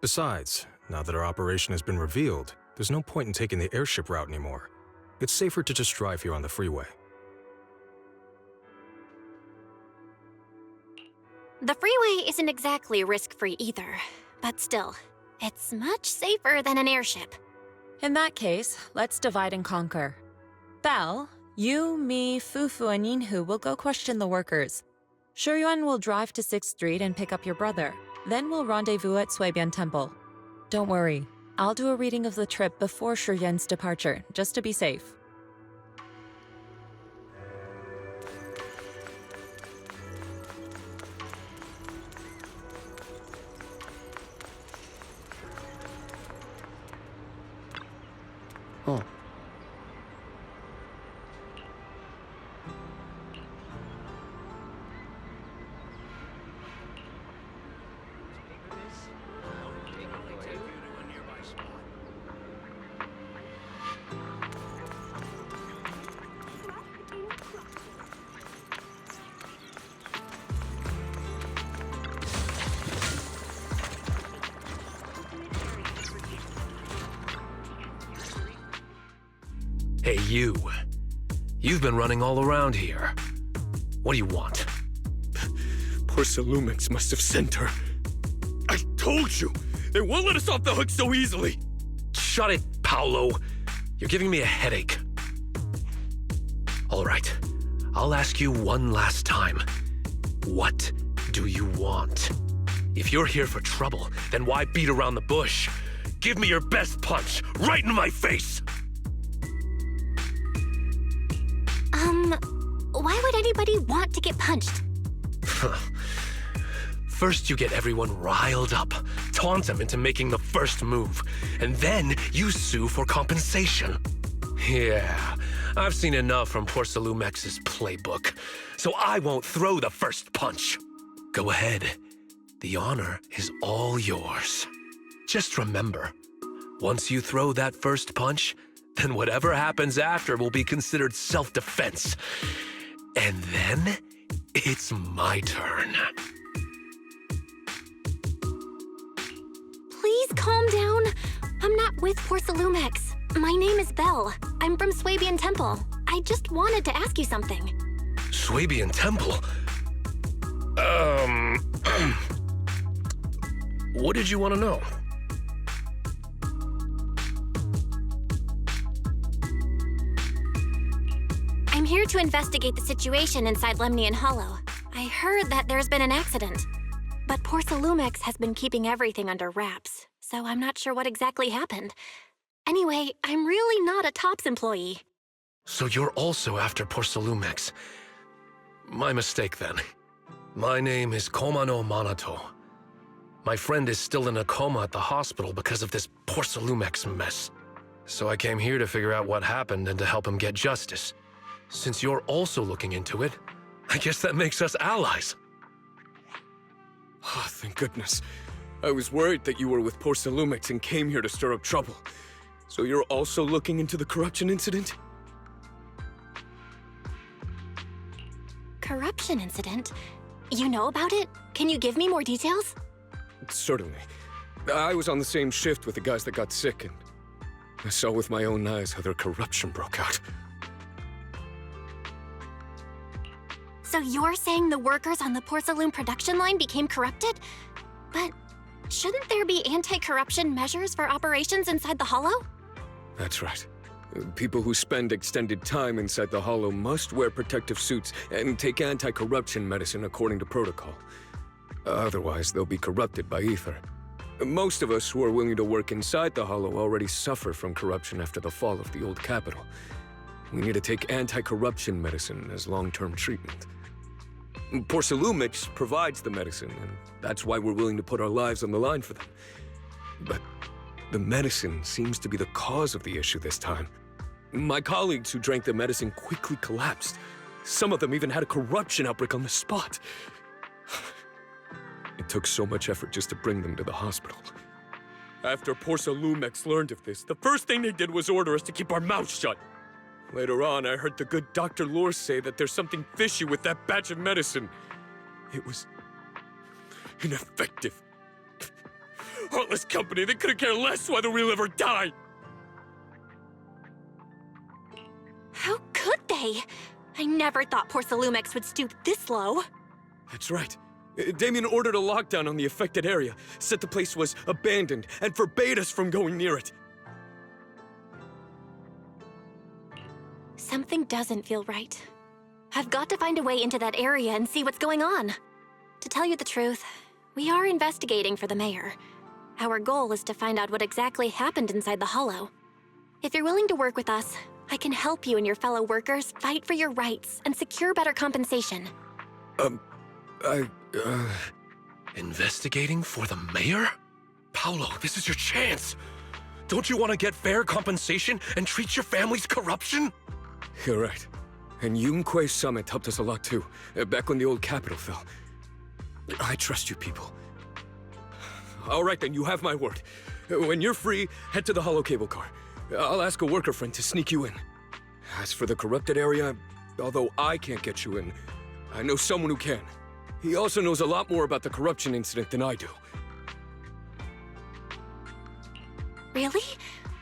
Besides, now that our operation has been revealed, there's no point in taking the airship route anymore. It's safer to just drive here on the freeway. The freeway isn't exactly risk-free either, but still, it's much safer than an airship. In that case, let's divide and conquer. Bell, you, me, Fufu, and Yinhu will go question the workers. Shuyuan will drive to 6th Street and pick up your brother. Then we'll rendezvous at Suibian Temple. Don't worry, I'll do a reading of the trip before Shuyuan's departure, just to be safe. Oh. Hey, you. You've been running all around here. What do you want? Porcelumix must have sent her. I told you! They won't let us off the hook so easily! Shut it, Paolo. You're giving me a headache. All right. I'll ask you one last time. What do you want? If you're here for trouble, then why beat around the bush? Give me your best punch, right in my face! Why would anybody want to get punched? First you get everyone riled up, taunt them into making the first move, and then you sue for compensation. Yeah, I've seen enough from Porcelumex's playbook, so I won't throw the first punch. Go ahead. The honor is all yours. Just remember, once you throw that first punch, then whatever happens after will be considered self-defense. And then, it's my turn. Please calm down. I'm not with Porcelumex. My name is Belle. I'm from Suibian Temple. I just wanted to ask you something. Suibian Temple? What did you want to know? I'm here to investigate the situation inside Lemnian Hollow. I heard that there's been an accident, but Porcelumex has been keeping everything under wraps, so I'm not sure what exactly happened. Anyway, I'm really not a Tops employee. So you're also after Porcelumex. My mistake then. My name is Komano Manato. My friend is still in a coma at the hospital because of this Porcelumex mess. So I came here to figure out what happened and to help him get justice. Since you're also looking into it, I guess that makes us allies. Oh, thank goodness. I was worried that you were with Porcelumix and came here to stir up trouble. So you're also looking into the corruption incident? Corruption incident? You know about it? Can you give me more details? Certainly. I was on the same shift with the guys that got sick, and I saw with my own eyes how their corruption broke out. So you're saying the workers on the porcelain production line became corrupted? But shouldn't there be anti-corruption measures for operations inside the Hollow? That's right. People who spend extended time inside the Hollow must wear protective suits and take anti-corruption medicine according to protocol. Otherwise, they'll be corrupted by ether. Most of us who are willing to work inside the Hollow already suffer from corruption after the fall of the old capital. We need to take anti-corruption medicine as long-term treatment. Porcelumix provides the medicine, and that's why we're willing to put our lives on the line for them. But the medicine seems to be the cause of the issue this time. My colleagues who drank the medicine quickly collapsed. Some of them even had a corruption outbreak on the spot. It took so much effort just to bring them to the hospital. After Porcelumix learned of this, the first thing they did was order us to keep our mouths shut. Later on, I heard the good Dr. Lore say that there's something fishy with that batch of medicine. It was ineffective. Heartless company, they couldn't care less whether we live or die. How could they? I never thought Porcelumix would stoop this low. That's right. Damien ordered a lockdown on the affected area, said the place was abandoned, and forbade us from going near it. Something doesn't feel right. I've got to find a way into that area and see what's going on. To tell you the truth, we are investigating for the mayor. Our goal is to find out what exactly happened inside the Hollow. If you're willing to work with us, I can help you and your fellow workers fight for your rights and secure better compensation. Investigating for the mayor? Paolo, this is your chance. Don't you want to get fair compensation and treat your family's corruption? You're right. And Yunquay Summit helped us a lot too, back when the old capital fell. I trust you people. All right then, you have my word. When you're free, head to the Hollow cable car. I'll ask a worker friend to sneak you in. As for the corrupted area, although I can't get you in, I know someone who can. He also knows a lot more about the corruption incident than I do. Really?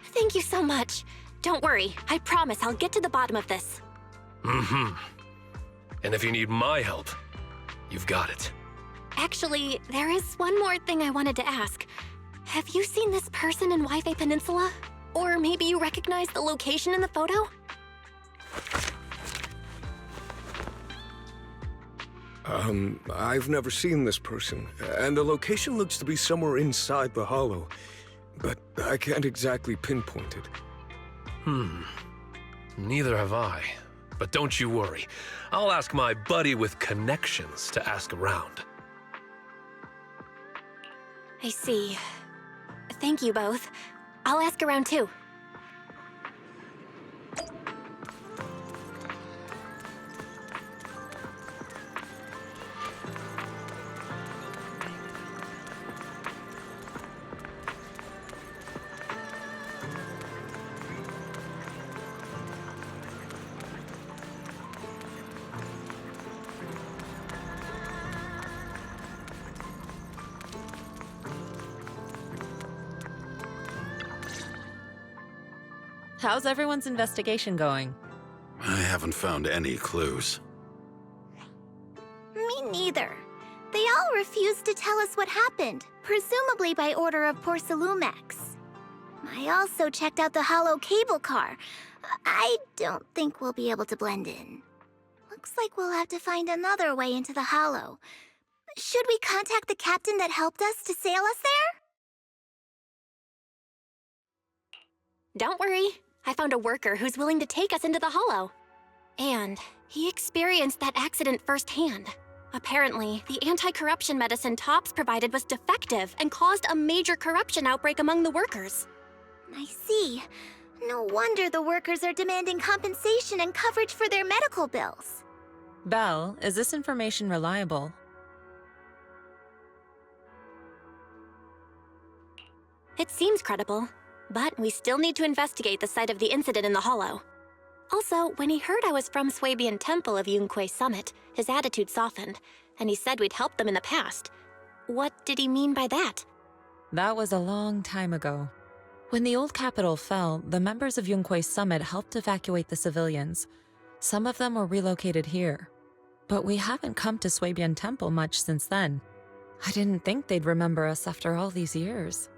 Thank you so much. Don't worry, I promise I'll get to the bottom of this. Mm-hmm. And if you need my help, you've got it. Actually, there is one more thing I wanted to ask. Have you seen this person in Wi-Fi Peninsula? Or maybe you recognize the location in the photo? I've never seen this person, and the location looks to be somewhere inside the Hollow, but I can't exactly pinpoint it. Neither have I. But don't you worry. I'll ask my buddy with connections to ask around. I see. Thank you both. I'll ask around too. How's everyone's investigation going? I haven't found any clues. Me neither. They all refused to tell us what happened, presumably by order of Porcelumix. I also checked out the Hollow cable car. I don't think we'll be able to blend in. Looks like we'll have to find another way into the Hollow. Should we contact the captain that helped us to sail us there? Don't worry. I found a worker who's willing to take us into the Hollow. And he experienced that accident firsthand. Apparently, the anti-corruption medicine Tops provided was defective and caused a major corruption outbreak among the workers. I see. No wonder the workers are demanding compensation and coverage for their medical bills. Belle, is this information reliable? It seems credible, but we still need to investigate the site of the incident in the Hollow. Also, when he heard I was from Swabian Temple of Yunquay Summit, his attitude softened, and he said we'd helped them in the past. What did he mean by that? That was a long time ago. When the old capital fell, the members of Yunquei Summit helped evacuate the civilians. Some of them were relocated here. But we haven't come to Suibian Temple much since then. I didn't think they'd remember us after all these years.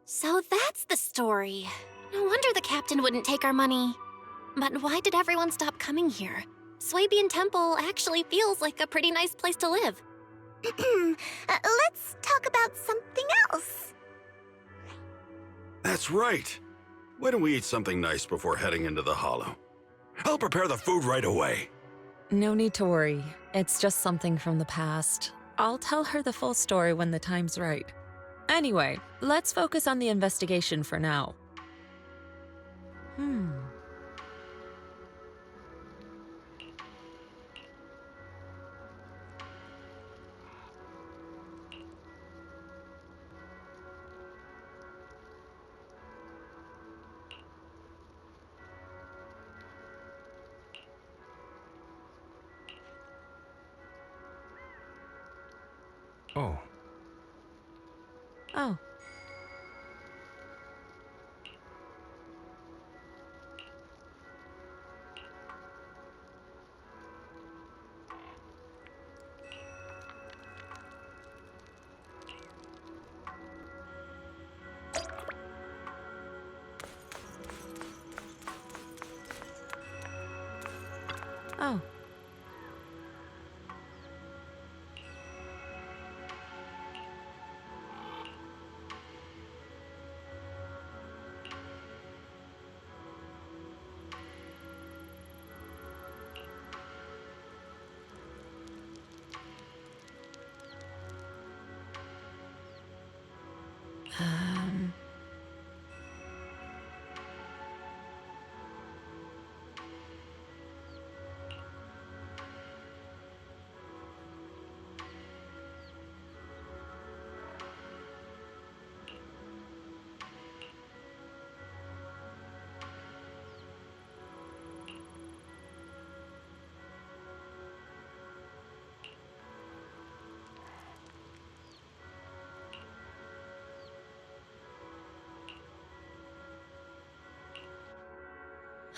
So that's the story. No wonder the captain wouldn't take our money. But why did everyone stop coming here? Suibian Temple actually feels like a pretty nice place to live. Let's talk about something else. That's right. Why don't we eat something nice before heading into the Hollow? I'll prepare the food right away. No need to worry. It's just something from the past. I'll tell her the full story when the time's right. Anyway, let's focus on the investigation for now. Oh. Oh. Oh.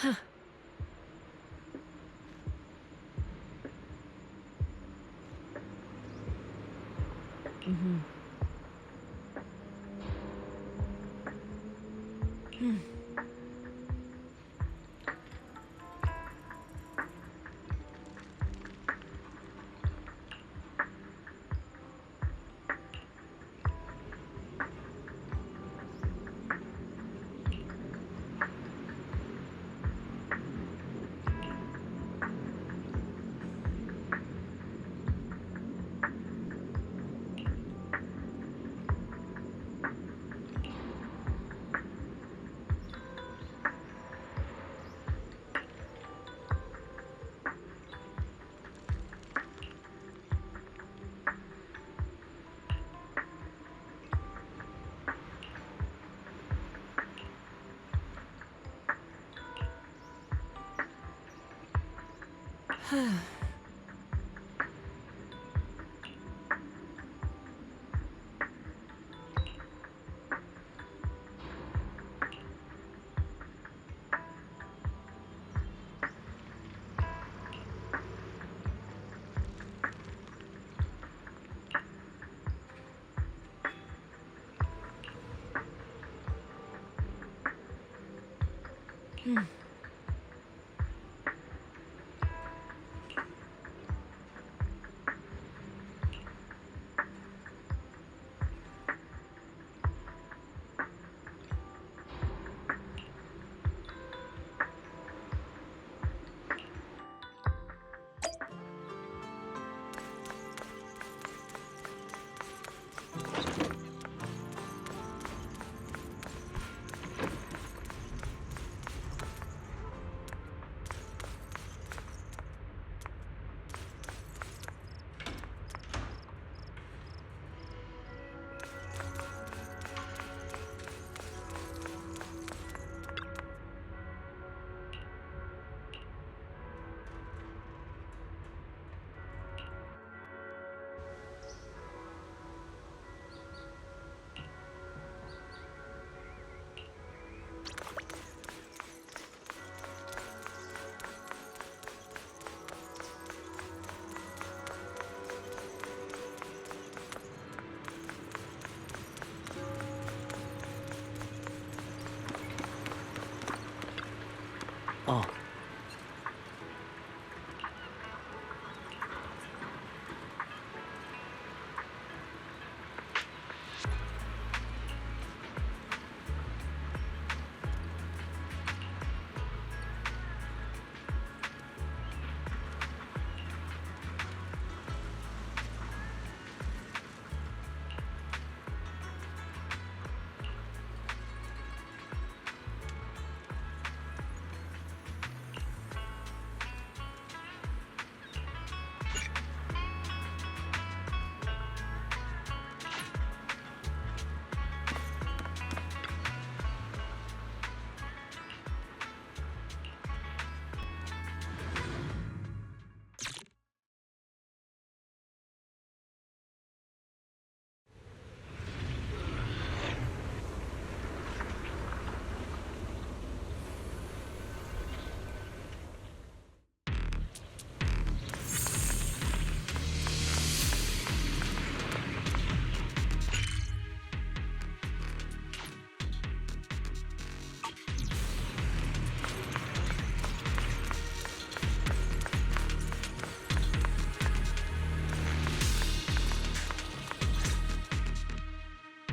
Huh. Mm-hmm. Oh.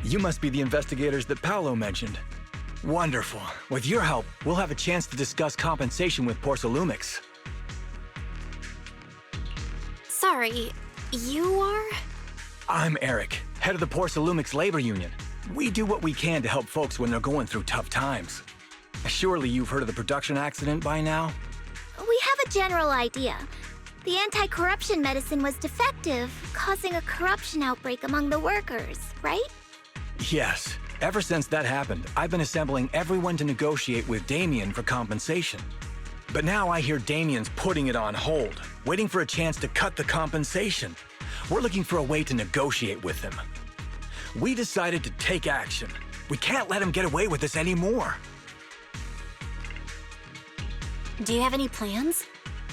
You must be the investigators that Paolo mentioned. Wonderful. With your help, we'll have a chance to discuss compensation with Porsalumix. Sorry, you are? I'm Eric, head of the Porsalumix Labor Union. We do what we can to help folks when they're going through tough times. Surely you've heard of the production accident by now? We have a general idea. The anti-corruption medicine was defective, causing a corruption outbreak among the workers, right? Yes. Ever since that happened, I've been assembling everyone to negotiate with Damien for compensation. But now I hear Damien's putting it on hold, waiting for a chance to cut the compensation. We're looking for a way to negotiate with him. We decided to take action. We can't let him get away with this anymore. Do you have any plans?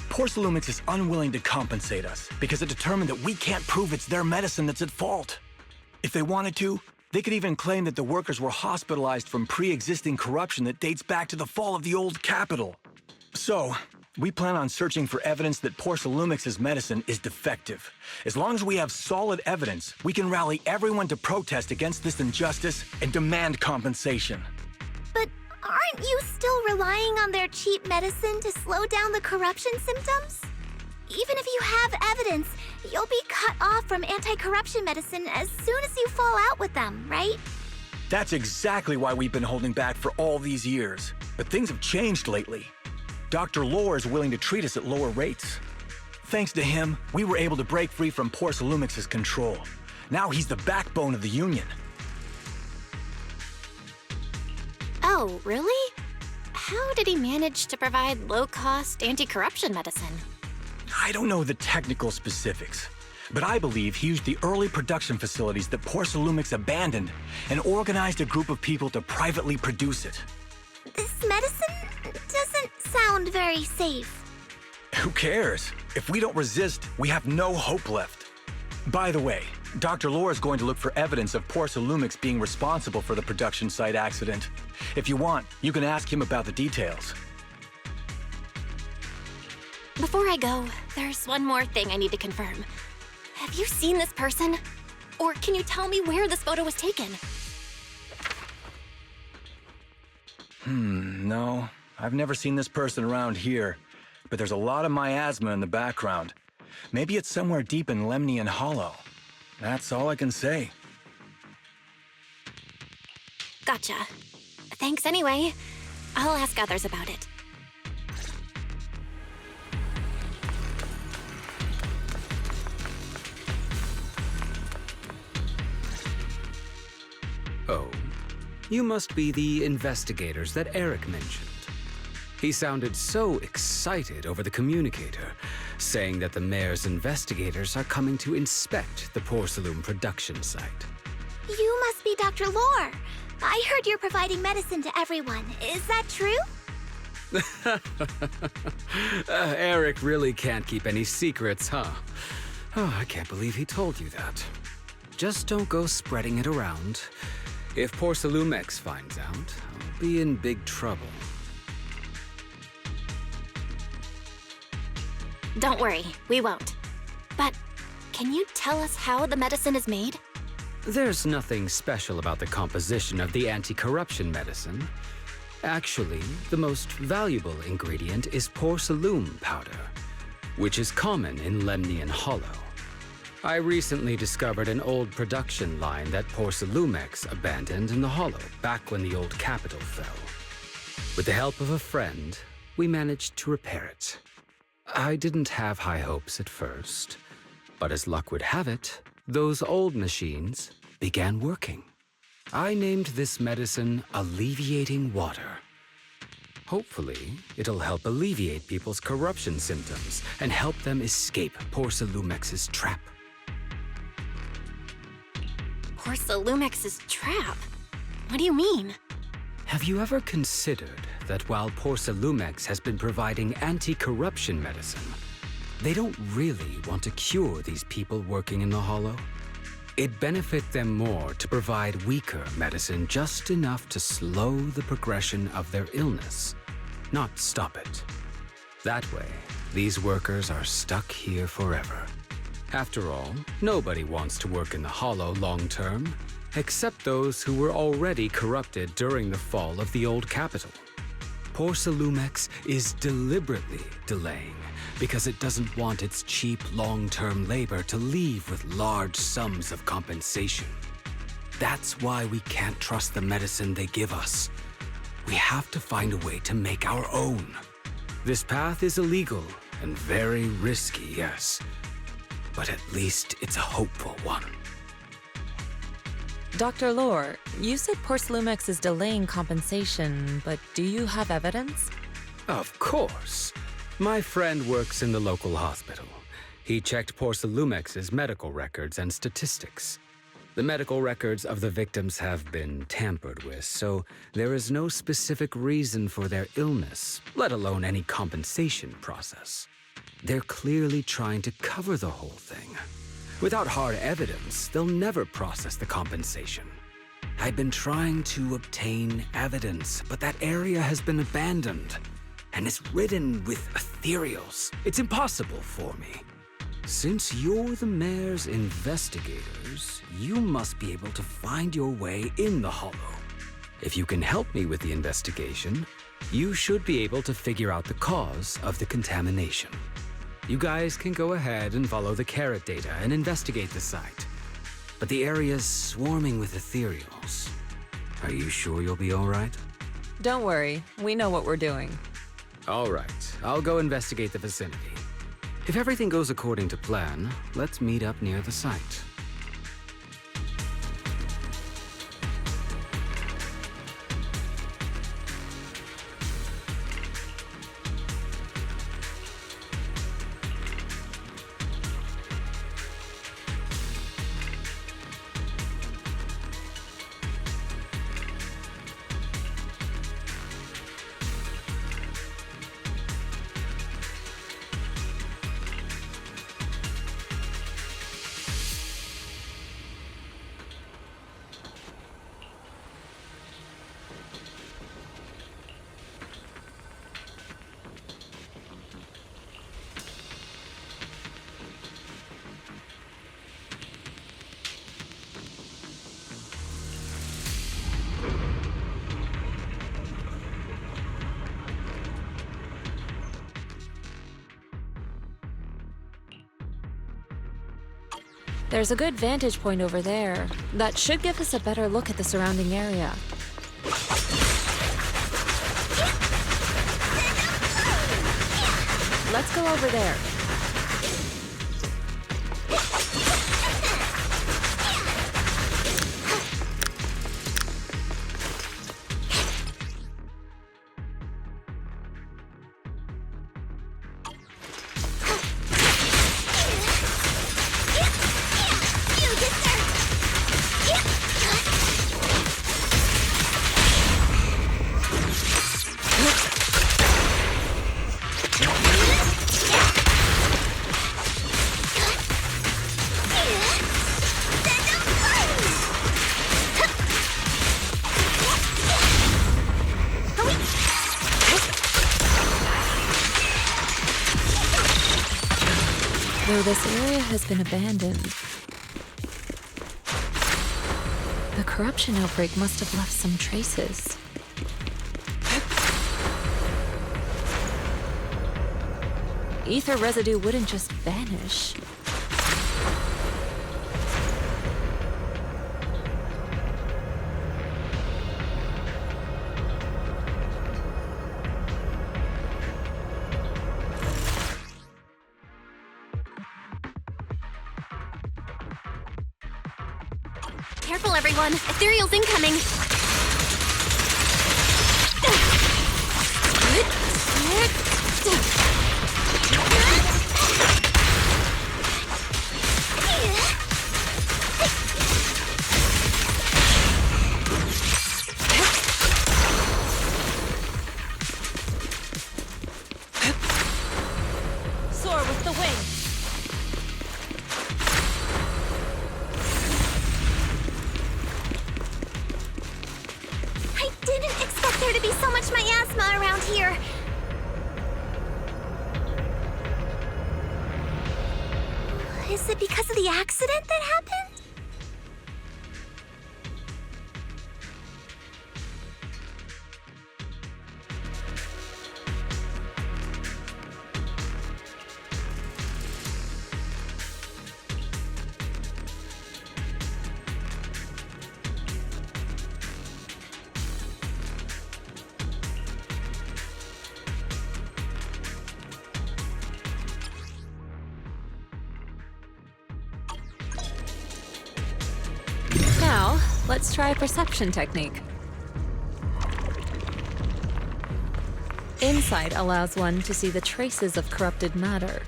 Porsalumix is unwilling to compensate us because it determined that we can't prove it's their medicine that's at fault. If they wanted to, they could even claim that the workers were hospitalized from pre-existing corruption that dates back to the fall of the old capital. So, we plan on searching for evidence that Porsalumix's medicine is defective. As long as we have solid evidence, we can rally everyone to protest against this injustice and demand compensation. But aren't you still relying on their cheap medicine to slow down the corruption symptoms? Even if you have evidence, you'll be cut off from anti-corruption medicine as soon as you fall out with them, right? That's exactly why we've been holding back for all these years. But things have changed lately. Dr. Lore is willing to treat us at lower rates. Thanks to him, we were able to break free from Porsalumix's control. Now he's the backbone of the union. Oh, really? How did he manage to provide low-cost anti-corruption medicine? I don't know the technical specifics, but I believe he used the early production facilities that Porsalumix abandoned and organized a group of people to privately produce it. This medicine doesn't sound very safe. Who cares? If we don't resist, we have no hope left. By the way, Dr. Lore is going to look for evidence of Porsalumix being responsible for the production site accident. If you want, you can ask him about the details. Before I go, there's one more thing I need to confirm. Have you seen this person? Or can you tell me where this photo was taken? No. I've never seen this person around here, but there's a lot of miasma in the background. Maybe it's somewhere deep in Lemnian Hollow. That's all I can say. Gotcha. Thanks anyway. I'll ask others about it. Oh, you must be the investigators that Eric mentioned. He sounded so excited over the communicator, saying that the mayor's investigators are coming to inspect the Porsalum production site. You must be Dr. Lore. I heard you're providing medicine to everyone. Is that true? Eric really can't keep any secrets, huh? Oh, I can't believe he told you that. Just don't go spreading it around. If Porsalumix finds out, I'll be in big trouble. Don't worry, we won't. But can you tell us how the medicine is made? There's nothing special about the composition of the anti-corruption medicine. Actually, the most valuable ingredient is porcelain powder, which is common in Lemnian Hollow. I recently discovered an old production line that Porcelumex abandoned in the Hollow back when the old capital fell. With the help of a friend, we managed to repair it. I didn't have high hopes at first, but as luck would have it, those old machines began working. I named this medicine Alleviating Water. Hopefully, it'll help alleviate people's corruption symptoms and help them escape Porcelumex's trap. Porcelumex's trap? What do you mean? Have you ever considered that while Porcelumex has been providing anti-corruption medicine, they don't really want to cure these people working in the Hollow? It'd benefit them more to provide weaker medicine just enough to slow the progression of their illness, not stop it. That way, these workers are stuck here forever. After all, nobody wants to work in the Hollow long term, except those who were already corrupted during the fall of the old capital. Porcelumex is deliberately delaying because it doesn't want its cheap long-term labor to leave with large sums of compensation. That's why we can't trust the medicine they give us. We have to find a way to make our own. This path is illegal and very risky, yes, but at least it's a hopeful one. Dr. Lore, you said Porcelumex is delaying compensation, but do you have evidence? Of course. My friend works in the local hospital. He checked Porcelumex's medical records and statistics. The medical records of the victims have been tampered with, so there is no specific reason for their illness, let alone any compensation process. They're clearly trying to cover the whole thing. Without hard evidence, they'll never process the compensation. I've been trying to obtain evidence, but that area has been abandoned, and it's ridden with ethereals. It's impossible for me. Since you're the mayor's investigators, you must be able to find your way in the Hollow. If you can help me with the investigation, you should be able to figure out the cause of the contamination. You guys can go ahead and follow the carrot data and investigate the site. But the area's swarming with ethereals. Are you sure you'll be all right? Don't worry, we know what we're doing. All right, I'll go investigate the vicinity. If everything goes according to plan, let's meet up near the site. There's a good vantage point over there. That should give us a better look at the surrounding area. Let's go over there. Though this area has been abandoned, the corruption outbreak must have left some traces. Ether residue wouldn't just vanish. Careful, everyone. Ethereal's incoming. Soar with the wind. I didn't expect there to be so much miasma around here. Is it because of the accident that happened? Now, let's try a perception technique. Insight allows one to see the traces of corrupted matter.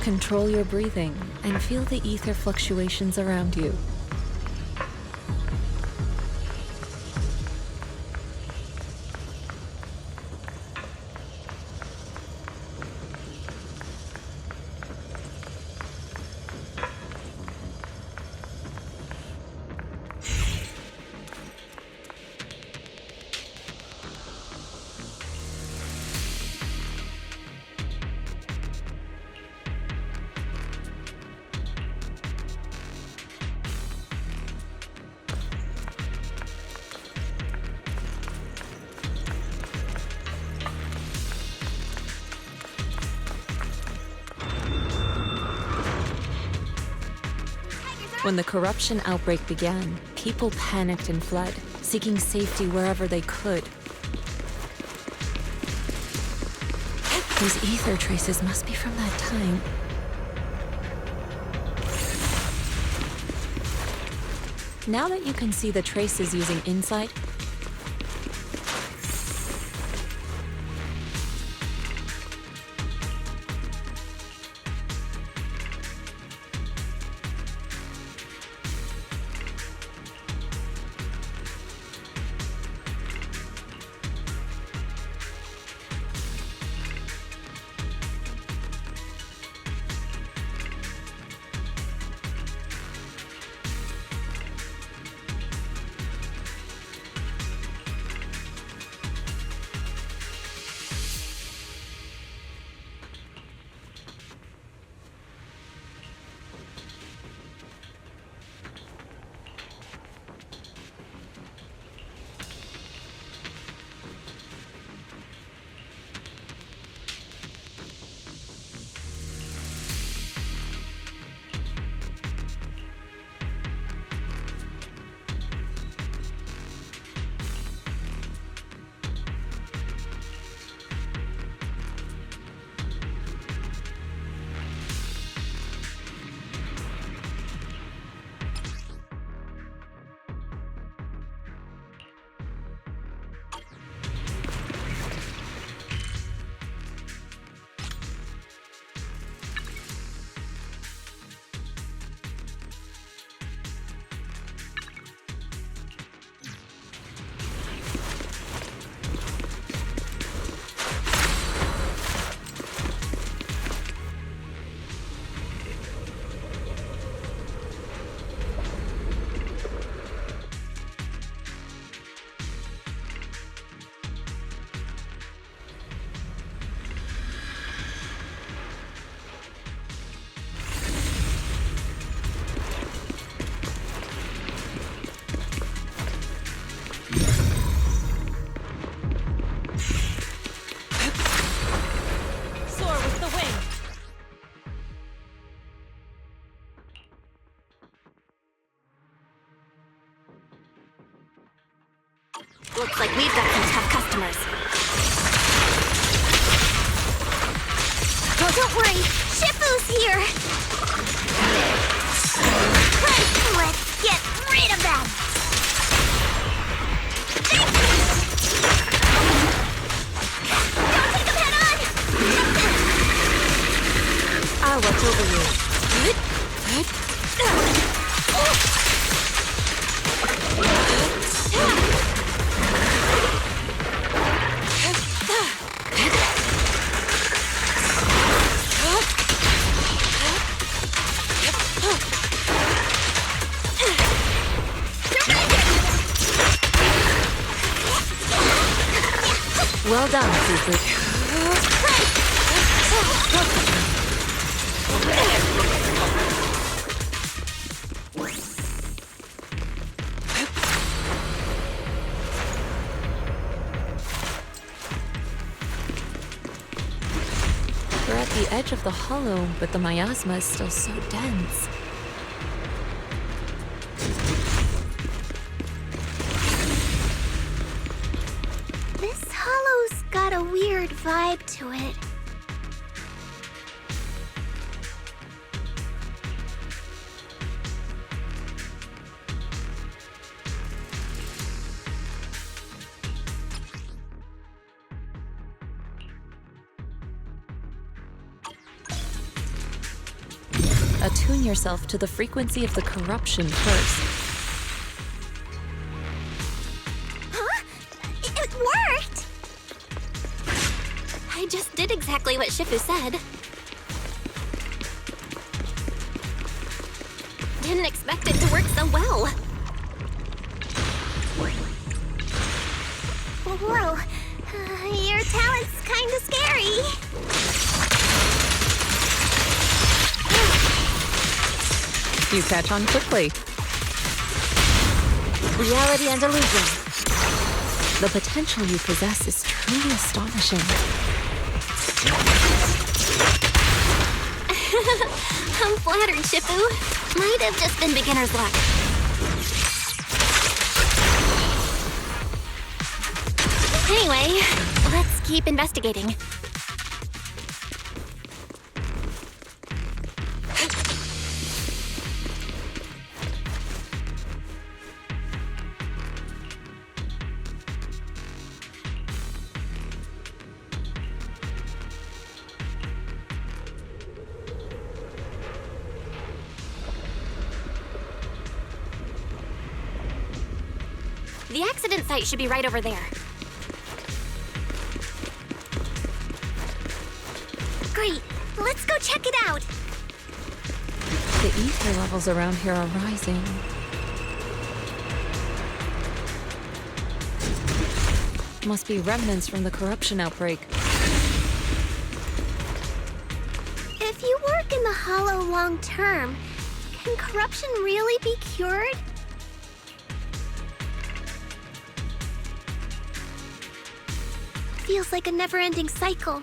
Control your breathing and feel the ether fluctuations around you. When the corruption outbreak began, people panicked and fled, seeking safety wherever they could. Those ether traces must be from that time. Now that you can see the traces using insight, Looks like we've got some tough customers. Oh, don't worry. Shifu's here. Let's get rid of them. Don't take them head on. I'll watch over you. Well done, Fufu. We're at the edge of the hollow, but the miasma is still so dense. This hollow's got a weird vibe to it. Attune yourself to the frequency of the corruption first. Huh? It worked! I just did exactly what Shifu said. Didn't expect it to work so well. Whoa. Your talent's kinda scary. You catch on quickly. Reality and illusion. The potential you possess is truly astonishing. I'm flattered, Shifu. Might have just been beginner's luck. Anyway, let's keep investigating. The accident site should be right over there. Great. Let's go check it out. The ether levels around here are rising. Must be remnants from the corruption outbreak. If you work in the hollow long term, can corruption really be cured? Feels like a never-ending cycle.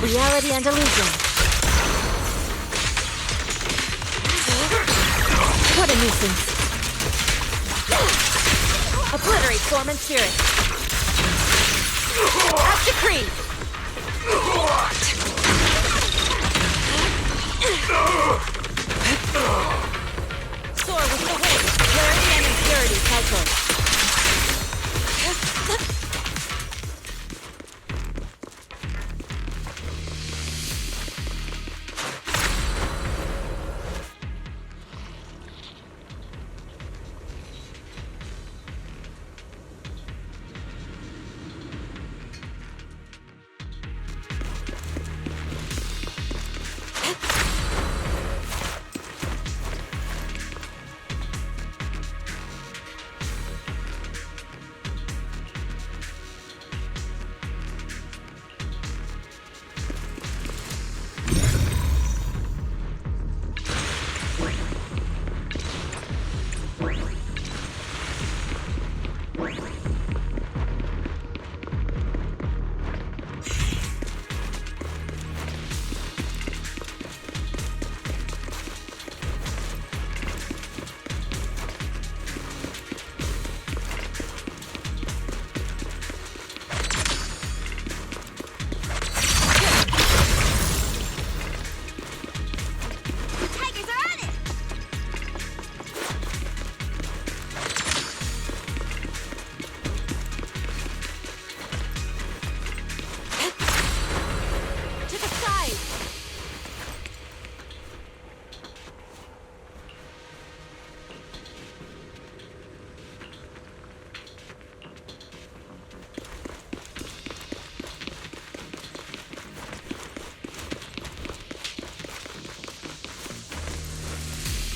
Reality and illusion. What a nuisance. Obliterate form and spirit. As decreed. Soar with the wind. Clarity and impurity cycle.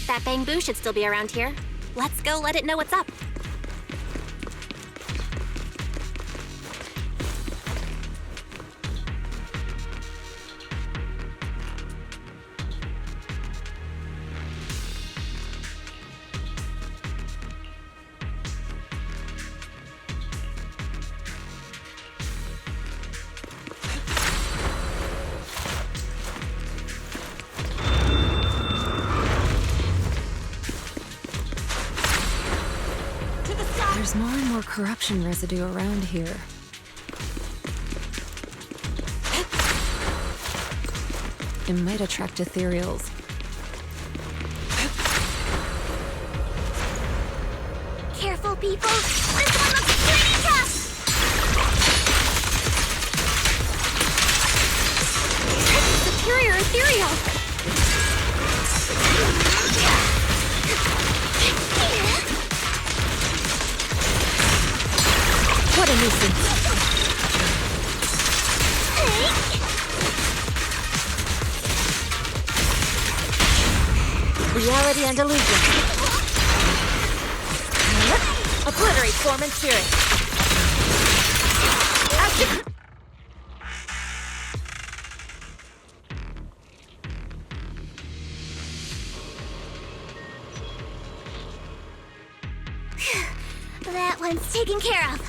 That bamboo should still be around here. Let's go let it know what's up. There's more and more corruption residue around here. It might attract ethereals. Careful, people! This one looks pretty tough! Superior ethereal! What a nuisance! Reality and illusion. Obliterate form and spirit. That one's taken care of.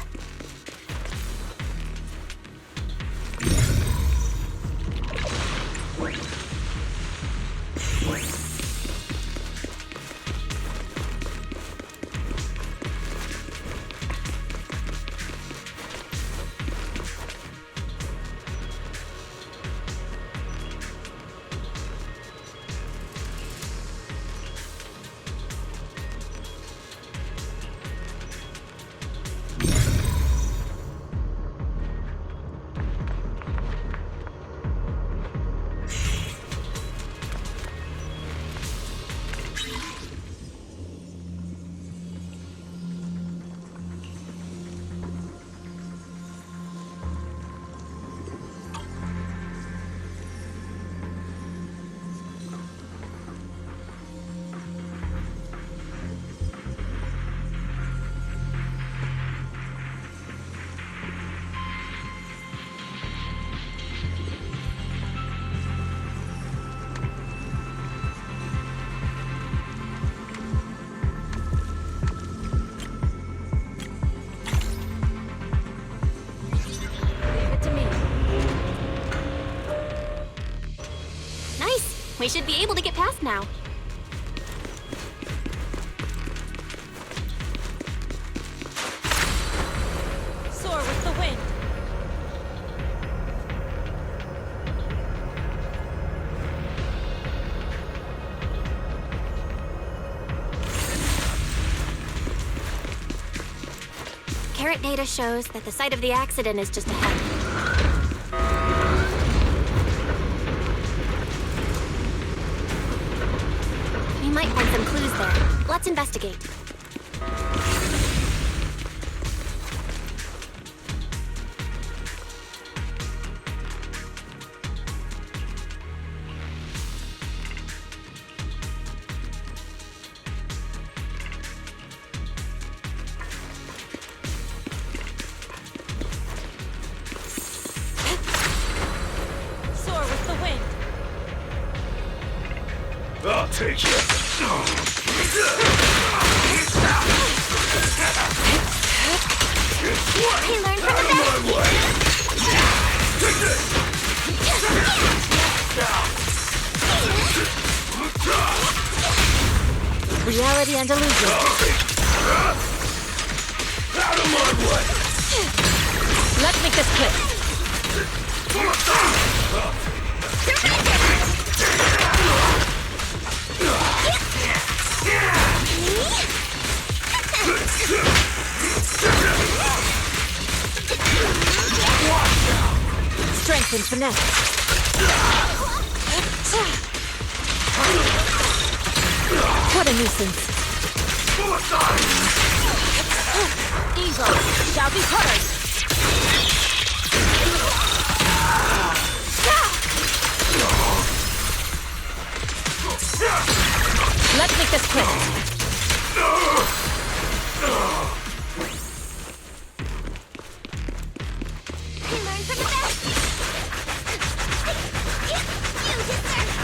We should be able to get past now. Soar with the wind. Carrot data shows that the site of the accident is just ahead. We might find some clues there. Let's investigate. Soar with the wind. I'll take you. He learned from the best! Reality and illusion. Out of my way! Let's make this quick. Strength and finesse. What a nuisance. Evil shall be purged. Let's make this quick. You learn from the best. You deserve.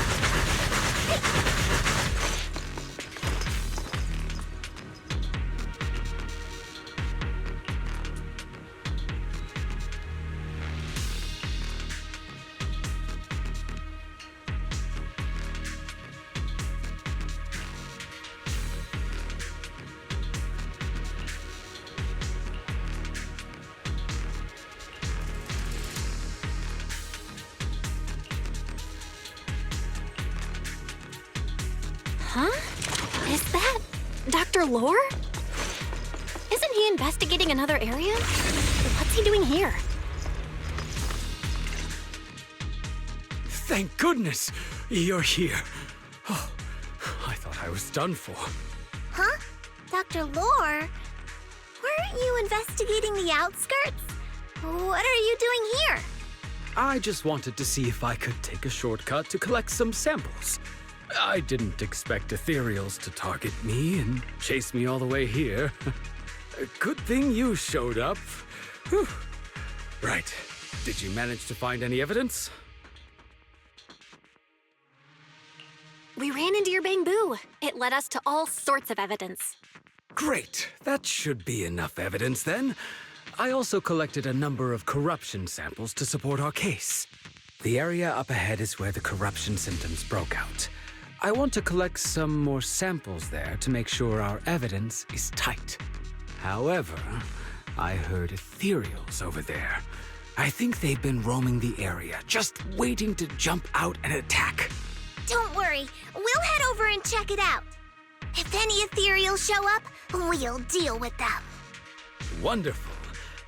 Huh? Is that Dr. Lore? Isn't he investigating another area? What's he doing here? Thank goodness you're here. Oh, I thought I was done for. Huh? Dr. Lore? Weren't you investigating the outskirts? What are you doing here? I just wanted to see if I could take a shortcut to collect some samples. I didn't expect ethereals to target me and chase me all the way here. Good thing you showed up. Whew. Right. Did you manage to find any evidence? We ran into your bamboo. It led us to all sorts of evidence. Great. That should be enough evidence then. I also collected a number of corruption samples to support our case. The area up ahead is where the corruption symptoms broke out. I want to collect some more samples there to make sure our evidence is tight. However, I heard ethereals over there. I think they've been roaming the area, just waiting to jump out and attack. Don't worry, we'll head over and check it out. If any ethereals show up, we'll deal with them. Wonderful.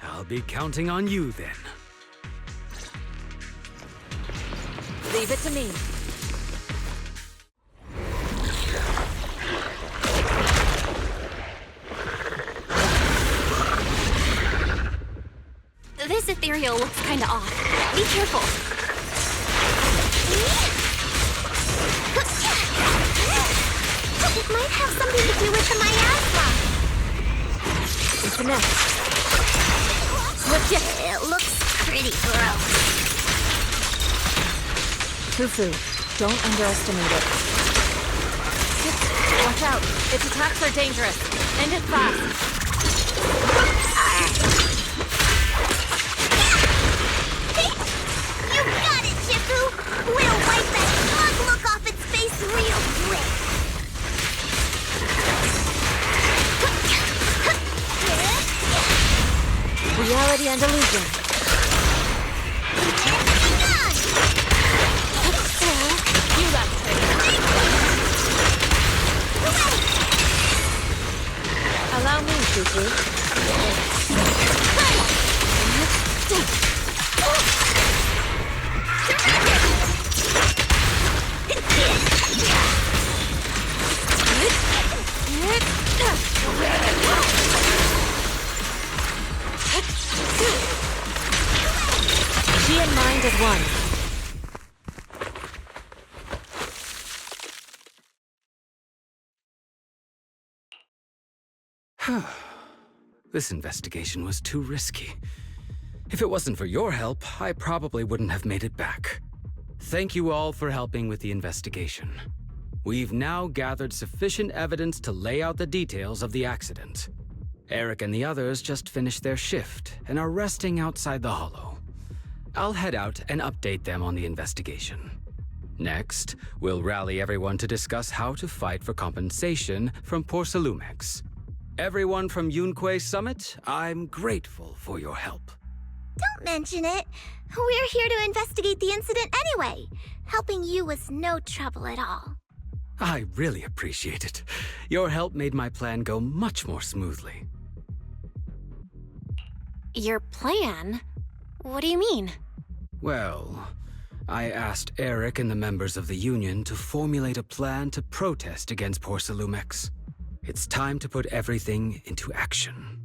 I'll be counting on you then. Leave it to me. This ethereal looks kinda off. Be careful. It might have something to do with the miasma. It's a nest. Switch it. It looks pretty gross. Jufufu, don't underestimate it. Watch out. Its attacks are dangerous. End it fast. You got it, Jufu! We'll wipe that smug look off its face real quick. Reality and illusion. You left Allow me, Jufu. She and mind as one. This investigation was too risky. If it wasn't for your help, I probably wouldn't have made it back. Thank you all for helping with the investigation. We've now gathered sufficient evidence to lay out the details of the accident. Eric and the others just finished their shift and are resting outside the hollow. I'll head out and update them on the investigation. Next, we'll rally everyone to discuss how to fight for compensation from Porcelumex. Everyone from Yunquay Summit, I'm grateful for your help. Don't mention it. We're here to investigate the incident anyway. Helping you was no trouble at all. I really appreciate it. Your help made my plan go much more smoothly. Your plan? What do you mean? Well, I asked Eric and the members of the Union to formulate a plan to protest against Porcelumex. It's time to put everything into action.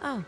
Oh.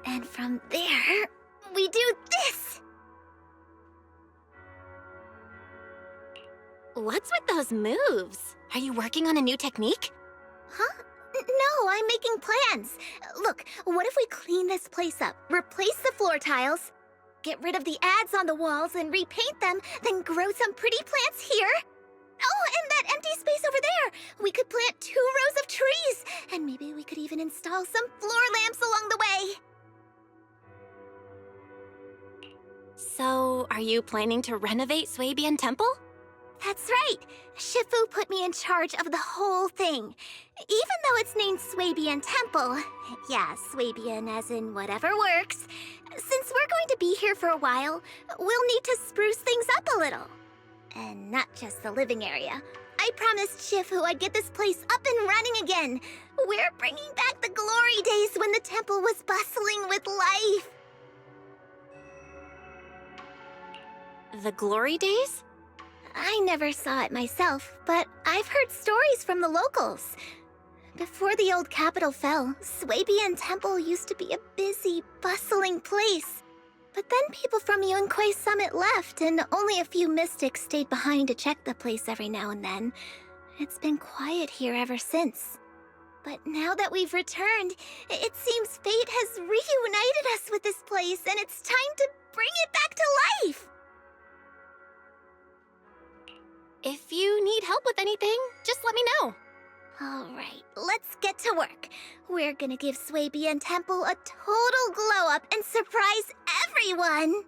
And from there, we do this! What's with those moves? Are you working on a new technique? Huh? No, I'm making plans. Look, what if we clean this place up, replace the floor tiles, get rid of the ads on the walls and repaint them, then grow some pretty plants here? Oh, and that empty space over there! We could plant 2 rows of trees, and maybe we could even install some floor lamps along the way. So, are you planning to renovate Swabian Temple? That's right! Shifu put me in charge of the whole thing. Even though it's named Swabian Temple, yeah, Swabian as in whatever works, since we're going to be here for a while, we'll need to spruce things up a little. And not just the living area. I promised Shifu I'd get this place up and running again. We're bringing back the glory days when the temple was bustling with life. The glory days? I never saw it myself, but I've heard stories from the locals. Before the old capital fell, Swabian Temple used to be a busy, bustling place. But then people from Yunquay Summit left, and only a few mystics stayed behind to check the place every now and then. It's been quiet here ever since. But now that we've returned, it seems fate has reunited us with this place, and it's time to bring it back to life! If you need help with anything, just let me know. All right, let's get to work. We're gonna give Swabian Temple a total glow-up and surprise everyone!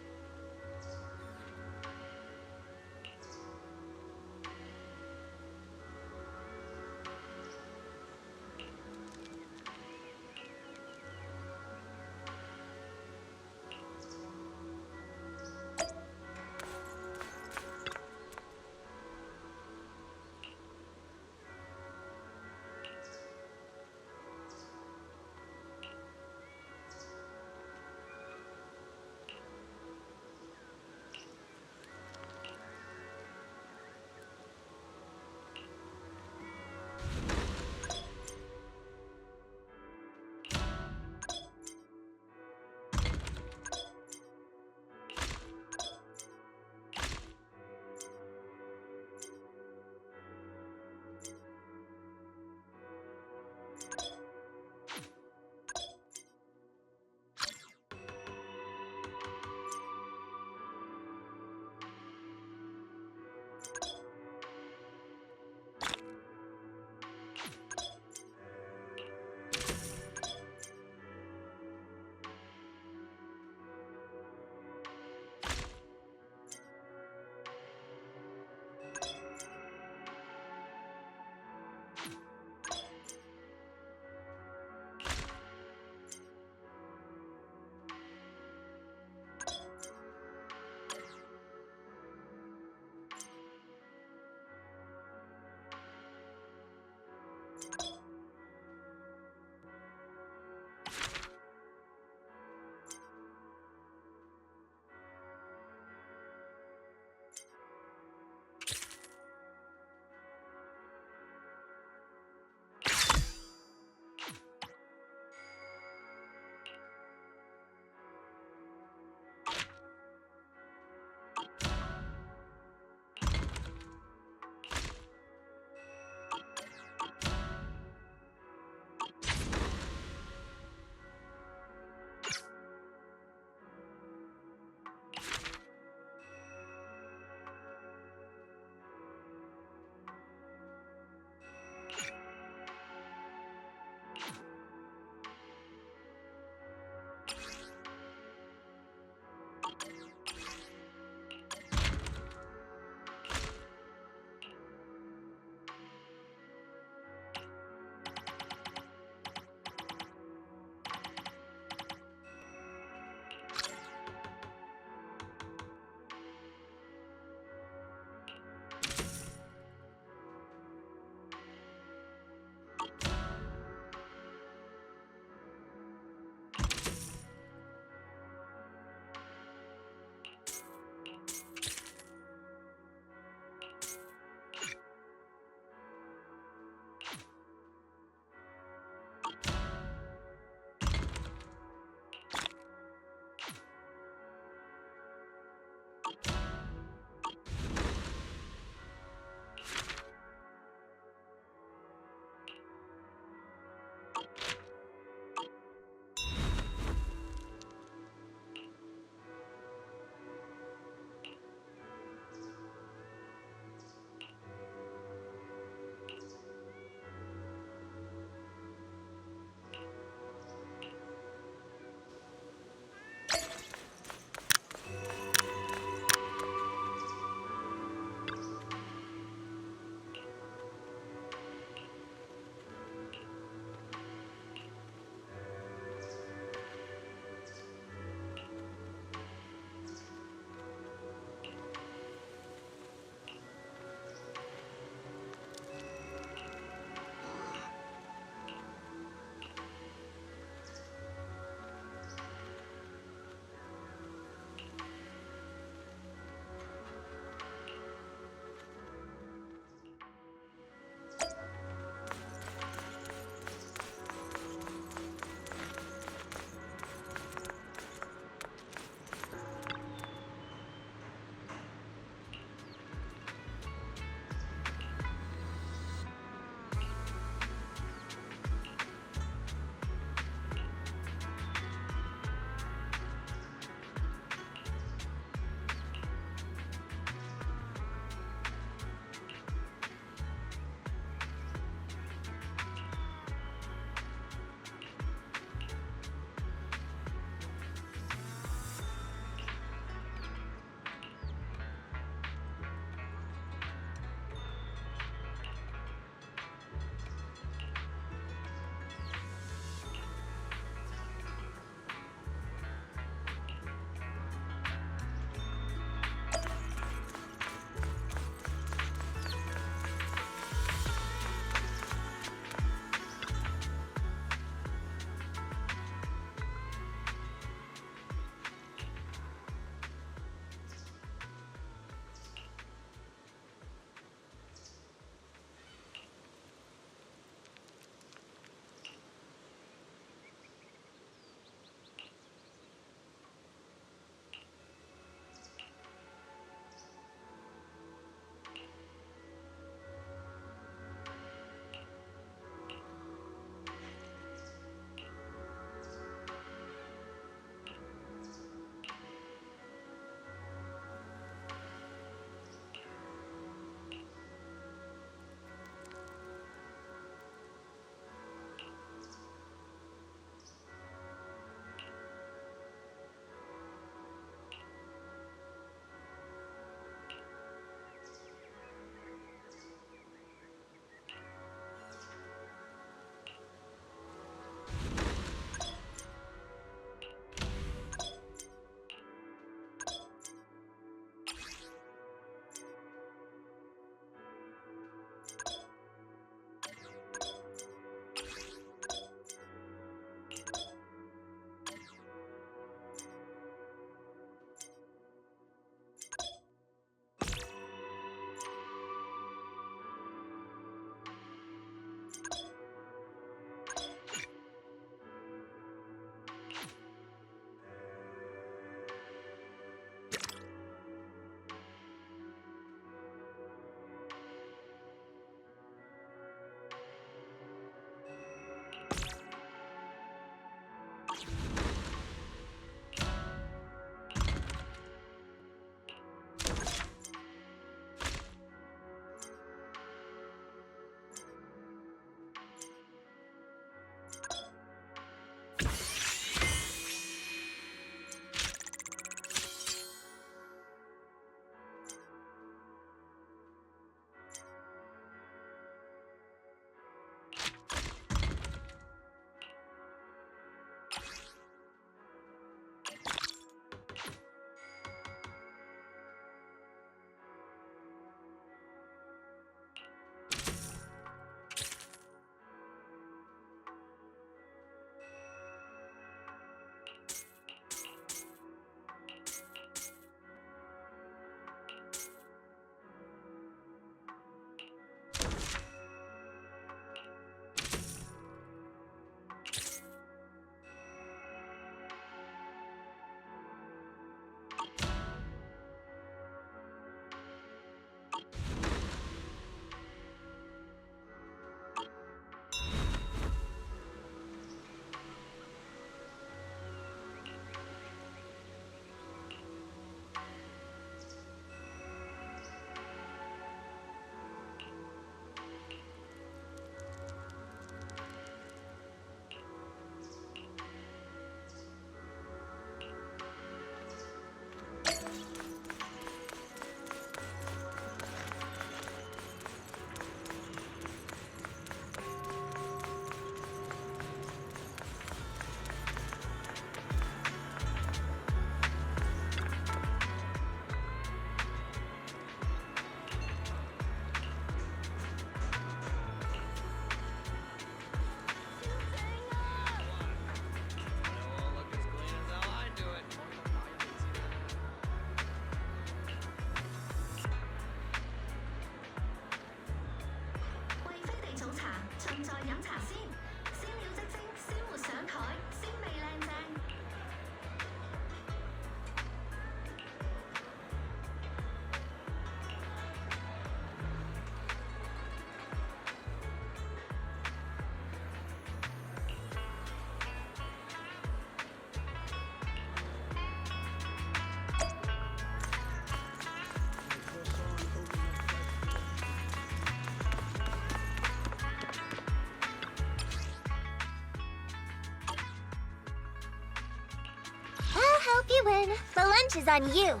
you win. The lunch is on you.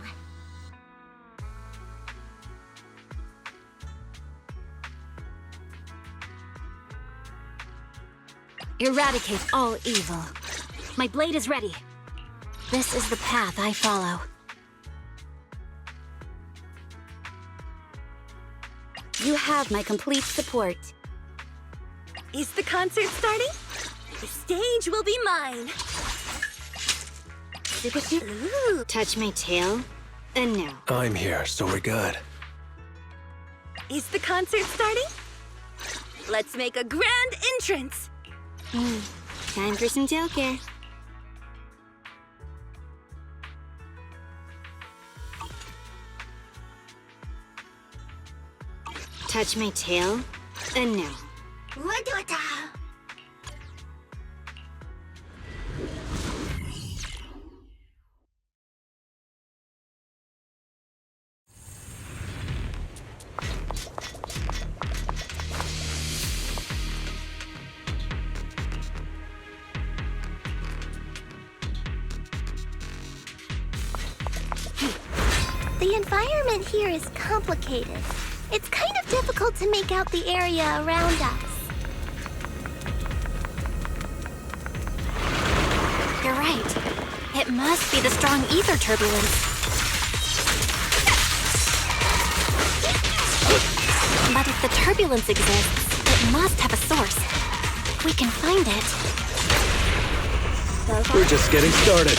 Eradicate all evil. My blade is ready. This is the path I follow. You have my complete support. Is the concert starting? The stage will be mine. Ooh. Touch my tail, and no. I'm here, so we're good. Is the concert starting? Let's make a grand entrance. Time for some tail care. Touch my tail, and no. The environment here is complicated. It's kind of difficult to make out the area around us. You're right. It must be the strong ether turbulence. But if the turbulence exists, it must have a source. If we can find it... We're just getting started.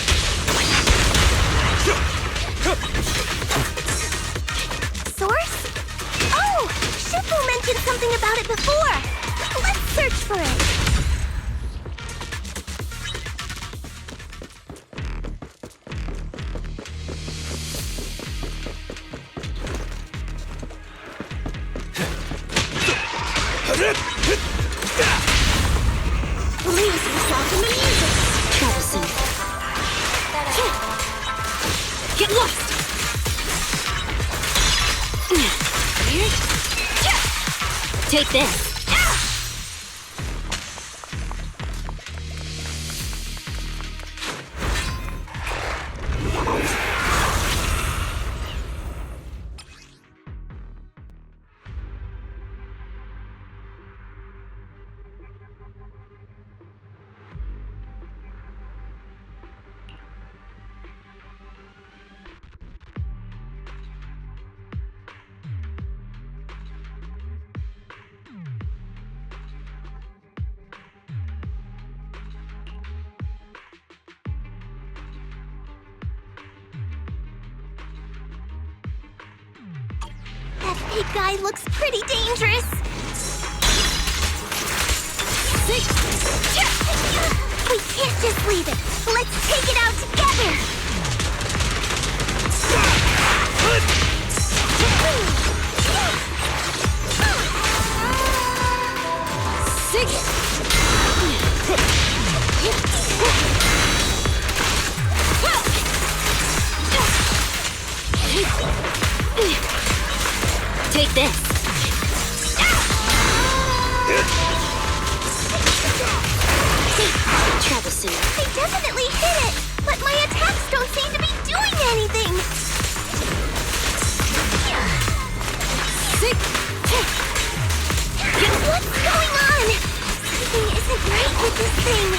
Source? Oh! Shifu mentioned something about it before! Let's search for it! Lose yourself in the music. Troublesome. Get lost! Take this. That big guy looks pretty dangerous. We can't just leave it. Let's take it out together. Take this. Troublesome. I definitely hit it, but my attacks don't seem to be doing anything. What's going on? Something isn't right with this thing.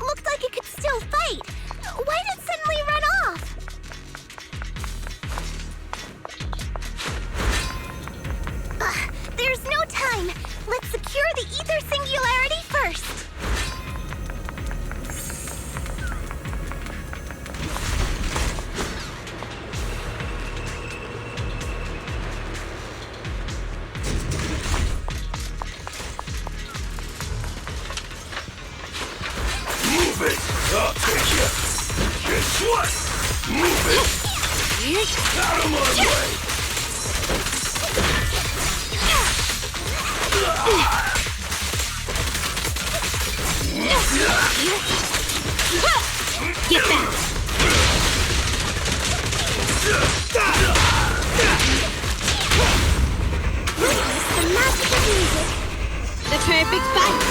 Looked like it could still fight. Why did it suddenly run off? There's no time. Let's secure the ether singularity first. Move it! I'll take you! Guess what? Move it! Out of my way! Get back! Witness the magic of music. The perfect fight!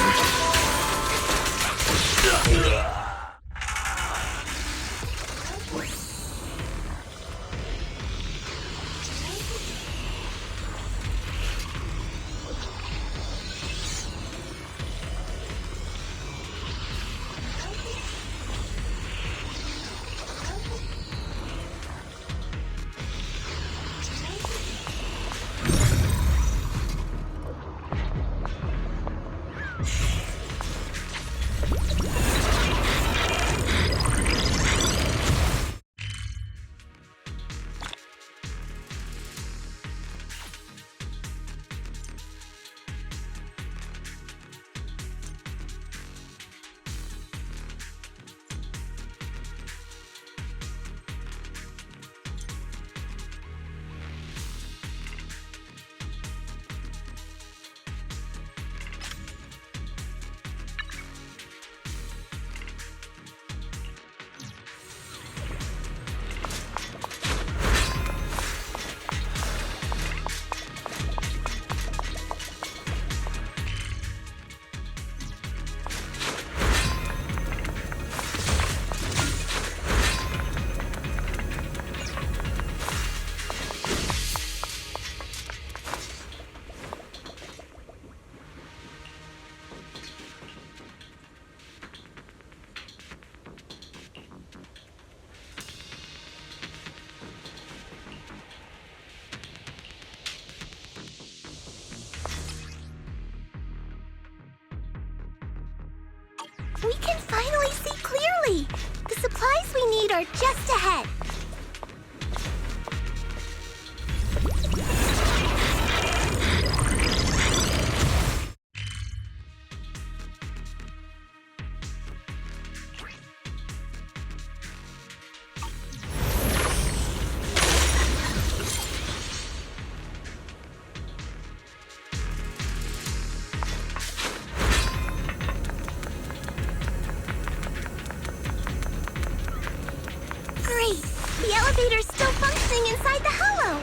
We can finally see clearly! The supplies we need are just ahead. Great! The elevator's still functioning inside the hollow!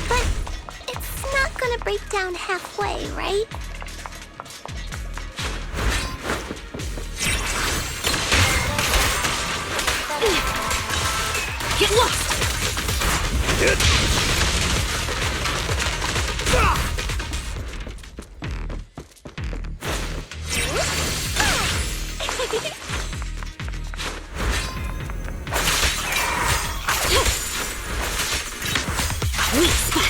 But it's not gonna break down halfway, right? Get lost! Weak spot!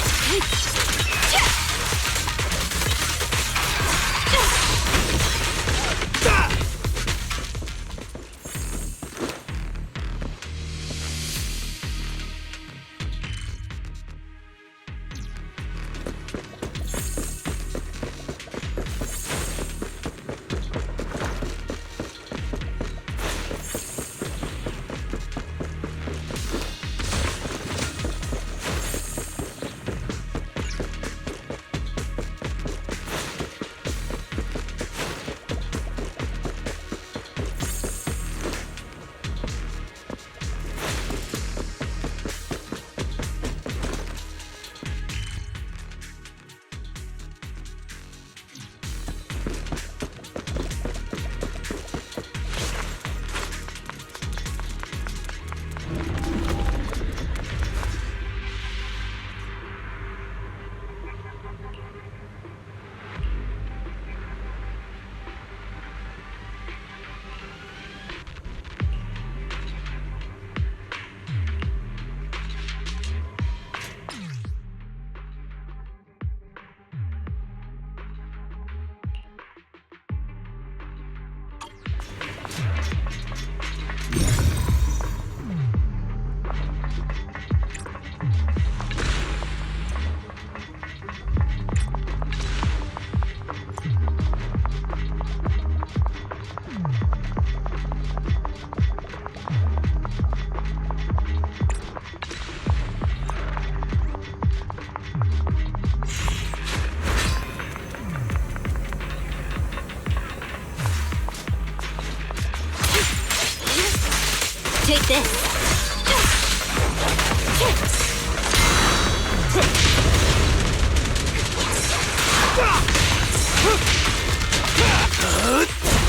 Take this.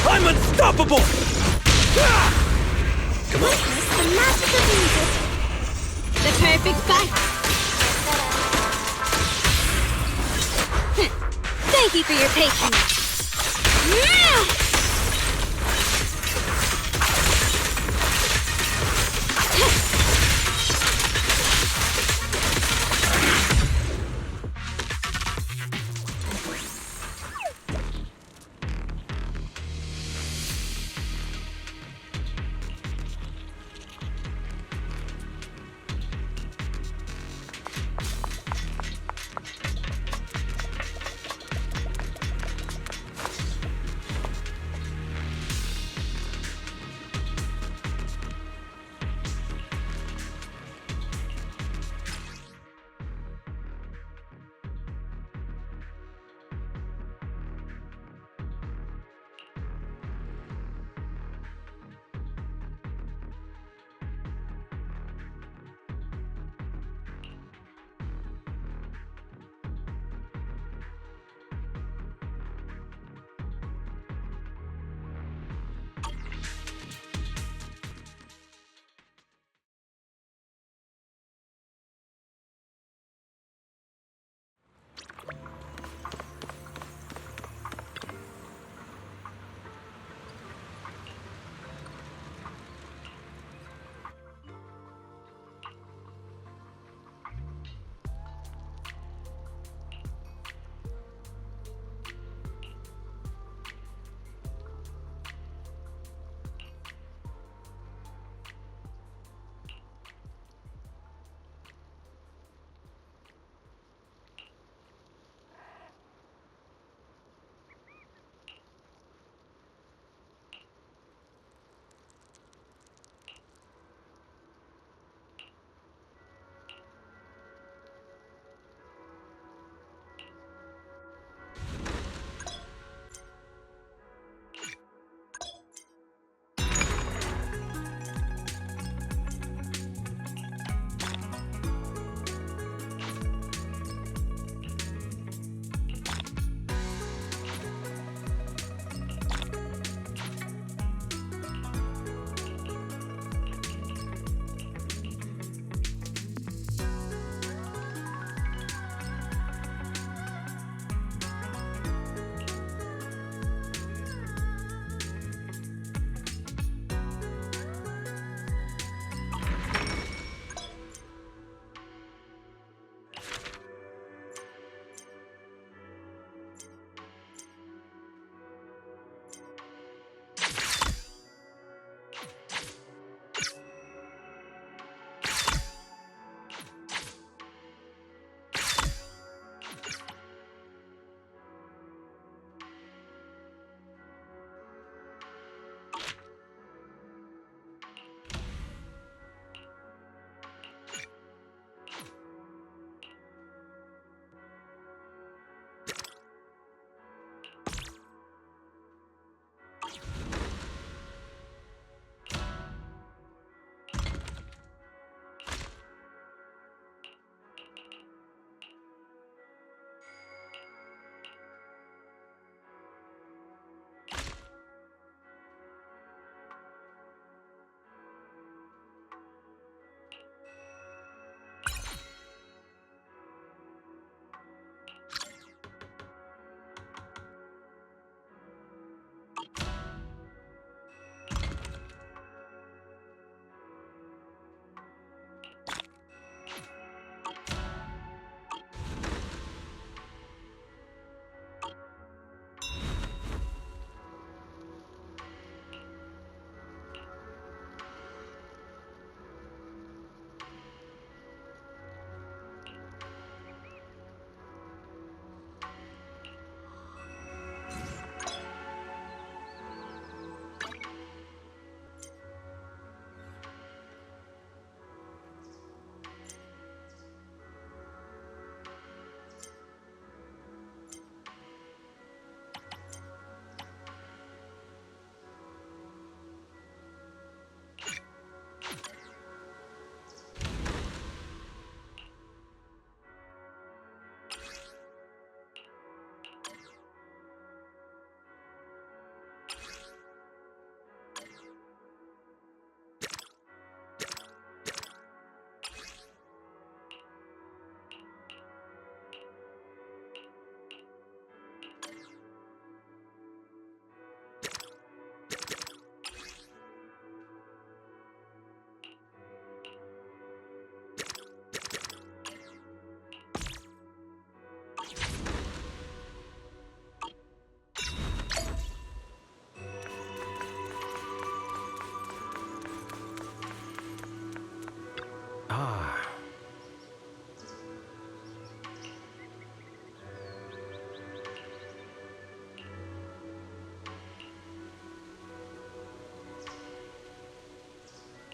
I'm unstoppable! Come on. The magic of music. The perfect fight. Thank you for your patience.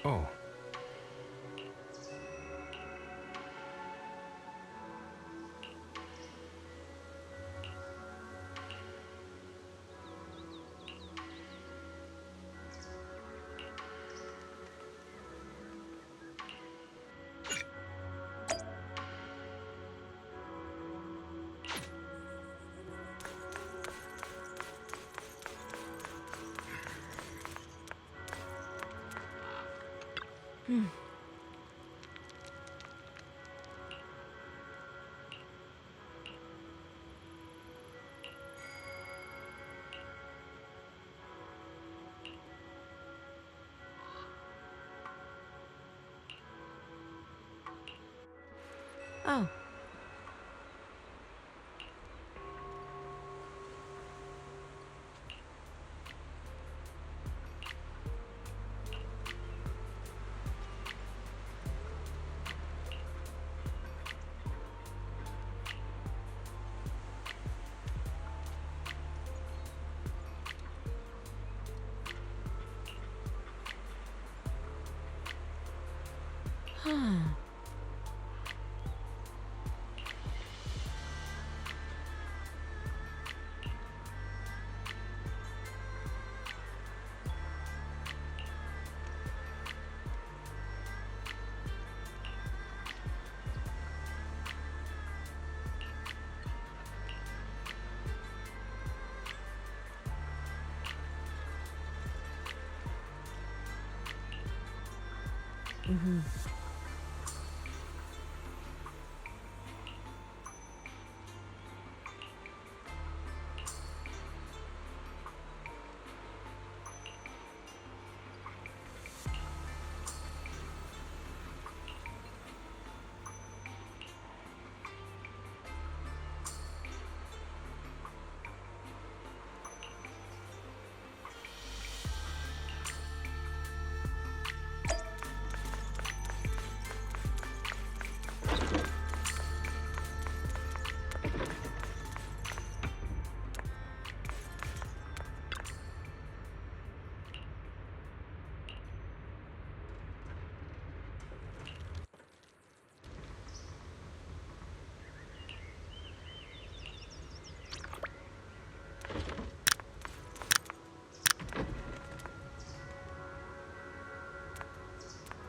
Oh. Oh. Huh. Mm-hmm.